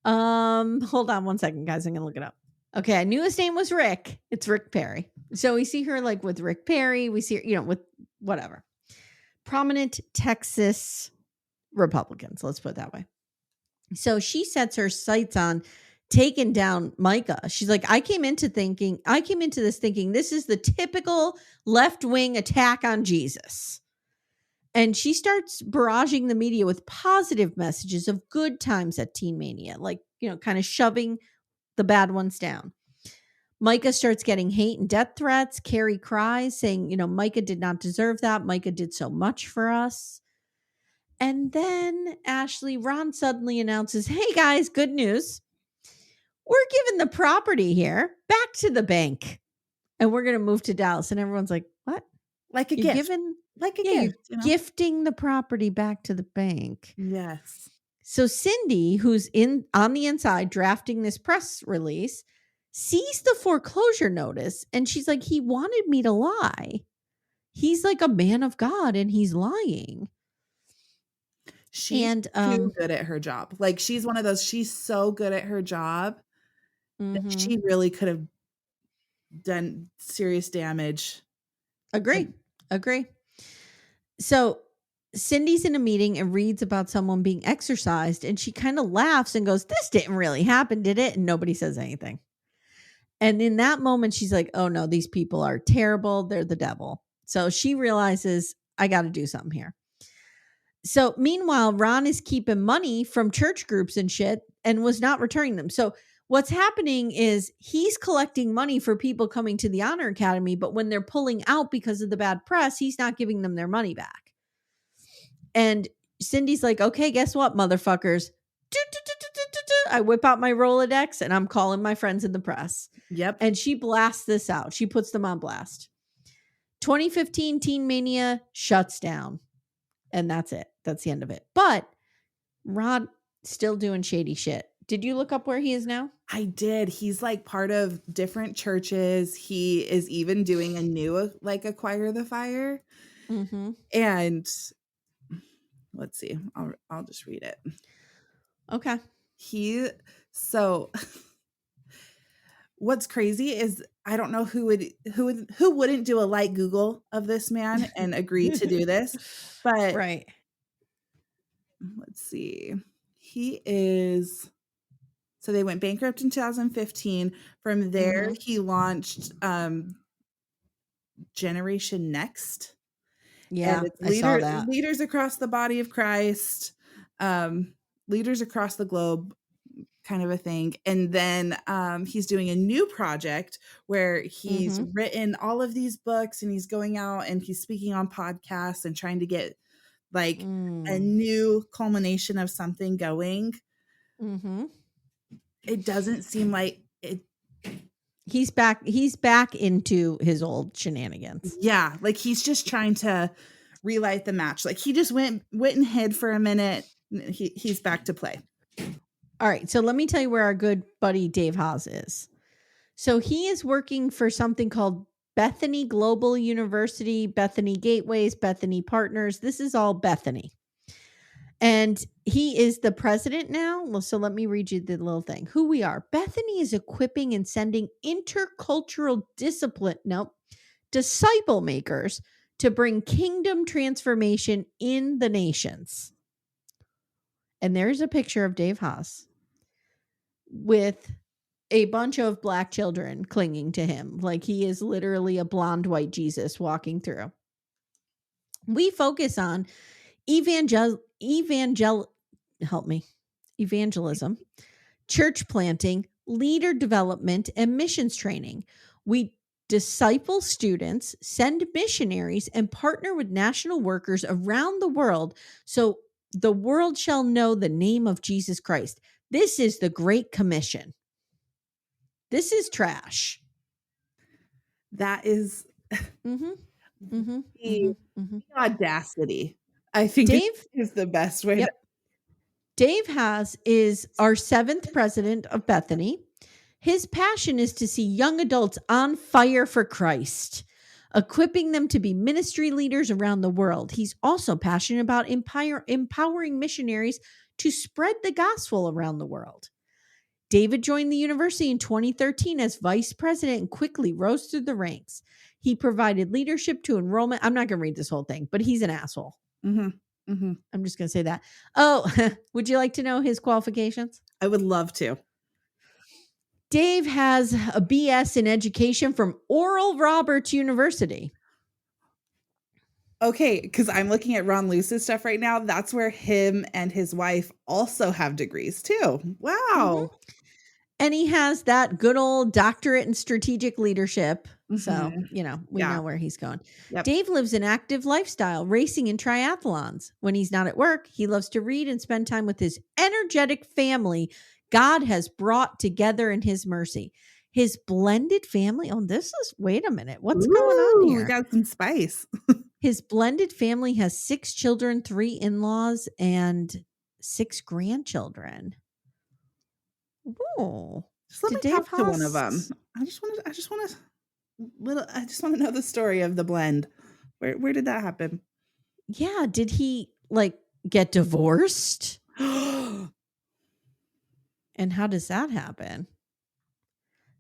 Speaker 1: Hold on one second, guys. I'm going to look it up. Okay, I knew his name was Rick. It's Rick Perry. So we see her like with Rick Perry. We see her, with whatever. Prominent Texas Republicans, let's put it that way. So she sets her sights on taking down Micah. She's like, I came into this thinking this is the typical left-wing attack on Jesus. And she starts barraging the media with positive messages of good times at Teen Mania, like, kind of shoving the bad ones down. Micah starts getting hate and death threats. Carrie cries, saying, Micah did not deserve that. Micah did so much for us. And then Ron suddenly announces, hey guys, good news. We're giving the property here back to the bank. And we're going to move to Dallas. And everyone's like, what?
Speaker 2: Like a gift.
Speaker 1: You're gifting the property back to the bank.
Speaker 2: Yes.
Speaker 1: So Cindy, who's on the inside drafting this press release, sees the foreclosure notice. And she's like, he wanted me to lie. he's like a man of God and he's lying.
Speaker 2: She's
Speaker 1: And
Speaker 2: too good at her job. Like, she's one of those, she's so good at her job that she really could have done serious damage.
Speaker 1: Agree. So Cindy's in a meeting and reads about someone being exorcised, and she kind of laughs and goes, "This didn't really happen, did it?" And nobody says anything. And in that moment, she's like, "Oh no, these people are terrible. They're the devil." So she realizes, I got to do something here. So meanwhile, Ron is keeping money from church groups and shit and was not returning them. So what's happening is he's collecting money for people coming to the Honor Academy, but when they're pulling out because of the bad press, he's not giving them their money back. And Cindy's like, "Okay, guess what, motherfuckers? I whip out my Rolodex and I'm calling my friends in the press."
Speaker 2: Yep.
Speaker 1: And she blasts this out. She puts them on blast. 2015 Teen Mania shuts down. And that's it. That's the end of it. But Rod still doing shady shit. Did you look up where he is now?
Speaker 2: I did. He's like part of different churches. He is even doing a new like Acquire the Fire. And let's see. I'll just read it.
Speaker 1: Okay.
Speaker 2: So what's crazy is I don't know who wouldn't do a light Google of this man and agree to do this, but
Speaker 1: right.
Speaker 2: Let's see. So they went bankrupt in 2015. From there, he launched Generation Next.
Speaker 1: Yeah,
Speaker 2: and it's
Speaker 1: I saw that.
Speaker 2: Leaders across the body of Christ, leaders across the globe, kind of a thing. And then he's doing a new project where he's written all of these books and he's going out and he's speaking on podcasts and trying to get like a new culmination of something going. It doesn't seem like it.
Speaker 1: He's back into his old shenanigans.
Speaker 2: Yeah, like he's just trying to relight the match. Like he just went and hid for a minute. He's back to play.
Speaker 1: All right, so let me tell you where our good buddy Dave Haas is. So he is working for something called Bethany Global University, Bethany Gateways, Bethany Partners. This is all Bethany. And he is the president now. So let me read you the little thing. Who we are. Bethany is equipping and sending intercultural disciple makers to bring kingdom transformation in the nations. And there's a picture of Dave Haas with a bunch of black children clinging to him. Like he is literally a blonde white Jesus walking through. We focus on evangelism, church planting, leader development, and missions training. We disciple students, send missionaries, and partner with national workers around the world so the world shall know the name of Jesus Christ. This is the Great Commission. This is trash.
Speaker 2: That is audacity. I think Dave is the best way.
Speaker 1: Yep. Dave Haas is our 7th president of Bethany. His passion is to see young adults on fire for Christ, equipping them to be ministry leaders around the world. He's also passionate about empowering missionaries to spread the gospel around the world. David joined the university in 2013 as vice president and quickly rose through the ranks. He provided leadership to enrollment. I'm not going to read this whole thing, but he's an asshole. I'm just going to say that. Oh, would you like to know his qualifications?
Speaker 2: I would love to.
Speaker 1: Dave has a BS in education from Oral Roberts University.
Speaker 2: Okay, because I'm looking at Ron Luce's stuff right now. That's where him and his wife also have degrees too. Wow.
Speaker 1: And he has that good old doctorate in strategic leadership. So, we know where he's going. Yep. Dave lives an active lifestyle, racing and triathlons. When he's not at work, he loves to read and spend time with his energetic family God has brought together in his mercy. His blended family. Oh, wait a minute. What's going on here?
Speaker 2: We got some spice.
Speaker 1: His blended family has 6 children, 3 in-laws, and 6 grandchildren. Oh,
Speaker 2: just let me talk to one of them. I just want to know the story of the blend. Where did that happen?
Speaker 1: Yeah, did he like get divorced? And how does that happen?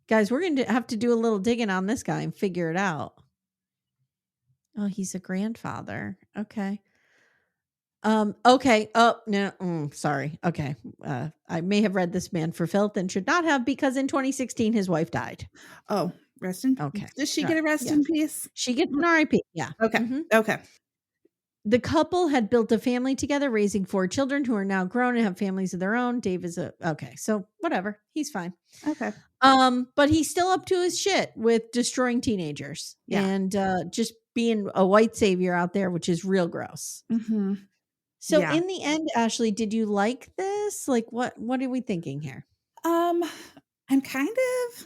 Speaker 1: Guys, we're going to have to do a little digging on this guy and figure it out. Oh, he's a grandfather. Okay. Okay. Oh, no. Sorry. Okay. I may have read this man for filth and should not have, because in 2016 his wife died.
Speaker 2: Oh, rest in peace.
Speaker 1: Okay.
Speaker 2: Does she
Speaker 1: Right.
Speaker 2: get a rest
Speaker 1: Yeah.
Speaker 2: in peace?
Speaker 1: She gets an RIP. Yeah.
Speaker 2: Okay. Okay.
Speaker 1: The couple had built a family together, raising 4 children who are now grown and have families of their own. Dave is okay. So whatever. He's fine.
Speaker 2: Okay.
Speaker 1: But he's still up to his shit with destroying teenagers and just being a white savior out there, which is real gross.
Speaker 2: Mm-hmm.
Speaker 1: So in the end, Ashley, did you like this? Like, what are we thinking here?
Speaker 2: I'm kind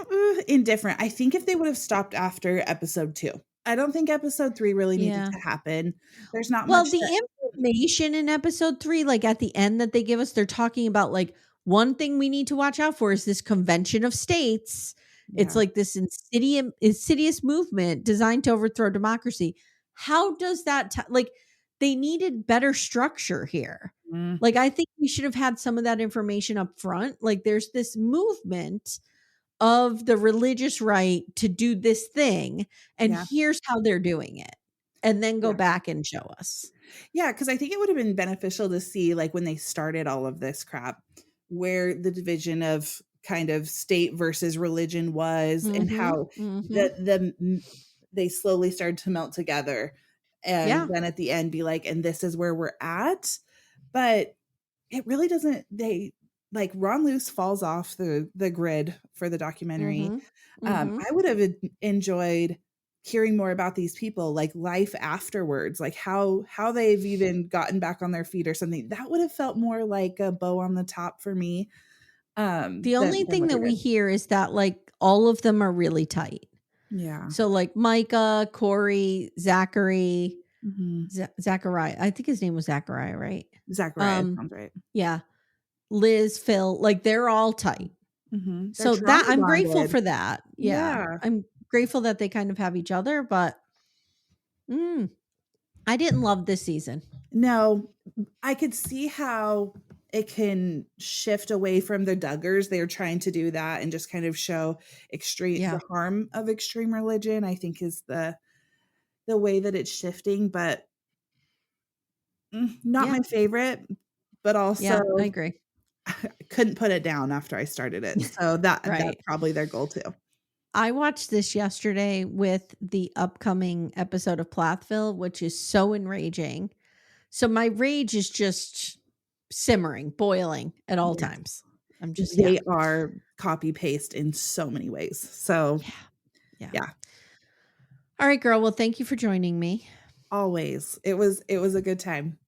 Speaker 2: of indifferent. I think if they would have stopped after episode 2, I don't think episode 3 really needed to happen. There's not much.
Speaker 1: Well, the information in episode 3, like at the end that they give us, they're talking about like, one thing we need to watch out for is this convention of states. It's like this insidious movement designed to overthrow democracy. How does that like, they needed better structure here. Like, I think we should have had some of that information up front. Like, there's this movement of the religious right to do this thing, and here's how they're doing it, and then go back and show us.
Speaker 2: Yeah, because I think it would have been beneficial to see, like, when they started all of this crap, where the division of kind of state versus religion was, and how they slowly started to melt together, and then at the end be like, and this is where we're at. But it really doesn't. They like Ron Luce falls off the grid for the documentary. I would have enjoyed hearing more about these people, like life afterwards, like how they've even gotten back on their feet or something. That would have felt more like a bow on the top for me.
Speaker 1: The only thing that we hear is that like all of them are really tight.
Speaker 2: Yeah.
Speaker 1: So like Micah, Corey, Zachary, Zachariah. I think his name was Zachariah, right?
Speaker 2: Zachariah sounds right.
Speaker 1: Yeah. Liz, Phil, like they're all tight. So
Speaker 2: They're
Speaker 1: that I'm
Speaker 2: trauma
Speaker 1: grateful
Speaker 2: bonded.
Speaker 1: for that. Yeah. I'm grateful that they kind of have each other, but I didn't love this season.
Speaker 2: No, I could see how it can shift away from the Duggars. They're trying to do that and just kind of show the harm of extreme religion, I think, is the way that it's shifting, but not my favorite, but also
Speaker 1: I agree.
Speaker 2: I couldn't put it down after I started it. So that's probably their goal too.
Speaker 1: I watched this yesterday with the upcoming episode of Plathville, which is so enraging. So my rage is just simmering, boiling at all times. I'm just
Speaker 2: they are copy paste in so many ways. So yeah.
Speaker 1: All right, girl. Well, thank you for joining me.
Speaker 2: Always. It was a good time.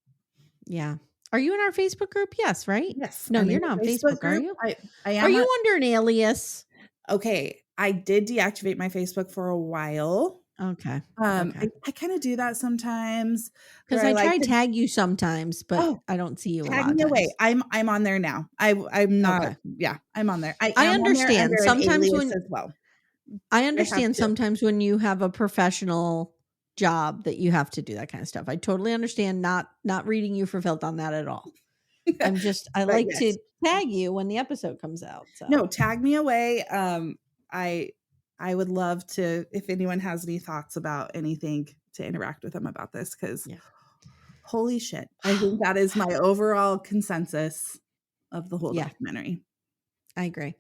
Speaker 1: Yeah. Are you in our Facebook group? Yes, right?
Speaker 2: Yes.
Speaker 1: No, you're not on Facebook, are you?
Speaker 2: I am.
Speaker 1: Are you under an alias?
Speaker 2: Okay. I did deactivate my Facebook for a while.
Speaker 1: Okay.
Speaker 2: I kind of do that sometimes.
Speaker 1: Because I try to tag you sometimes, but I don't see you a lot.
Speaker 2: Tag me away. I'm on there now. I'm not. Okay. Yeah, I'm on there. I
Speaker 1: understand. Sometimes when
Speaker 2: as well.
Speaker 1: I understand sometimes when you have a professional job that you have to do that kind of stuff. I totally understand not reading you for filth on that at all. I'm just I like to tag you when the episode comes out. So
Speaker 2: no, tag me away. I would love to, if anyone has any thoughts about anything, to interact with them about this, because holy shit. I think that is my overall consensus of the whole documentary.
Speaker 1: I agree.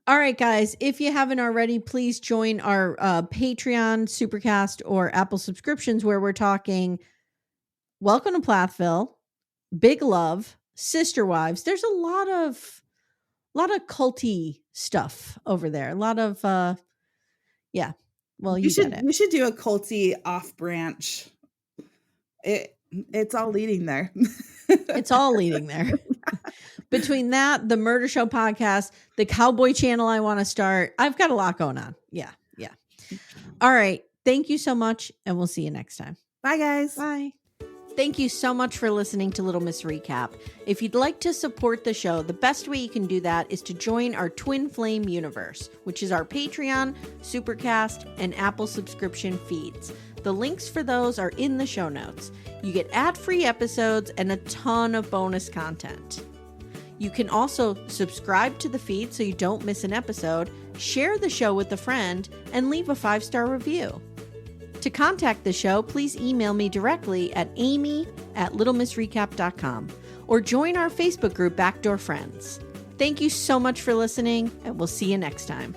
Speaker 1: All right, guys, if you haven't already, please join our Patreon, Supercast, or Apple subscriptions, where we're talking Welcome to Plathville, Big Love, Sister Wives. There's a lot of culty stuff over there. A lot of well, you should
Speaker 2: do a culty off branch. It's all leading there.
Speaker 1: It's all leading there. Between that, the Murder Show podcast, the Cowboy channel I want to start, I've got a lot going on. Yeah. All right. Thank you so much, and we'll see you next time.
Speaker 2: Bye, guys.
Speaker 1: Bye. Thank you so much for listening to Little Miss Recap. If you'd like to support the show, the best way you can do that is to join our Twin Flame universe, which is our Patreon, Supercast, and Apple subscription feeds. The links for those are in the show notes. You get ad-free episodes and a ton of bonus content. You can also subscribe to the feed so you don't miss an episode, share the show with a friend, and leave a 5-star review. To contact the show, please email me directly at amy@littlemissrecap.com or join our Facebook group Backdoor Friends. Thank you so much for listening, and we'll see you next time.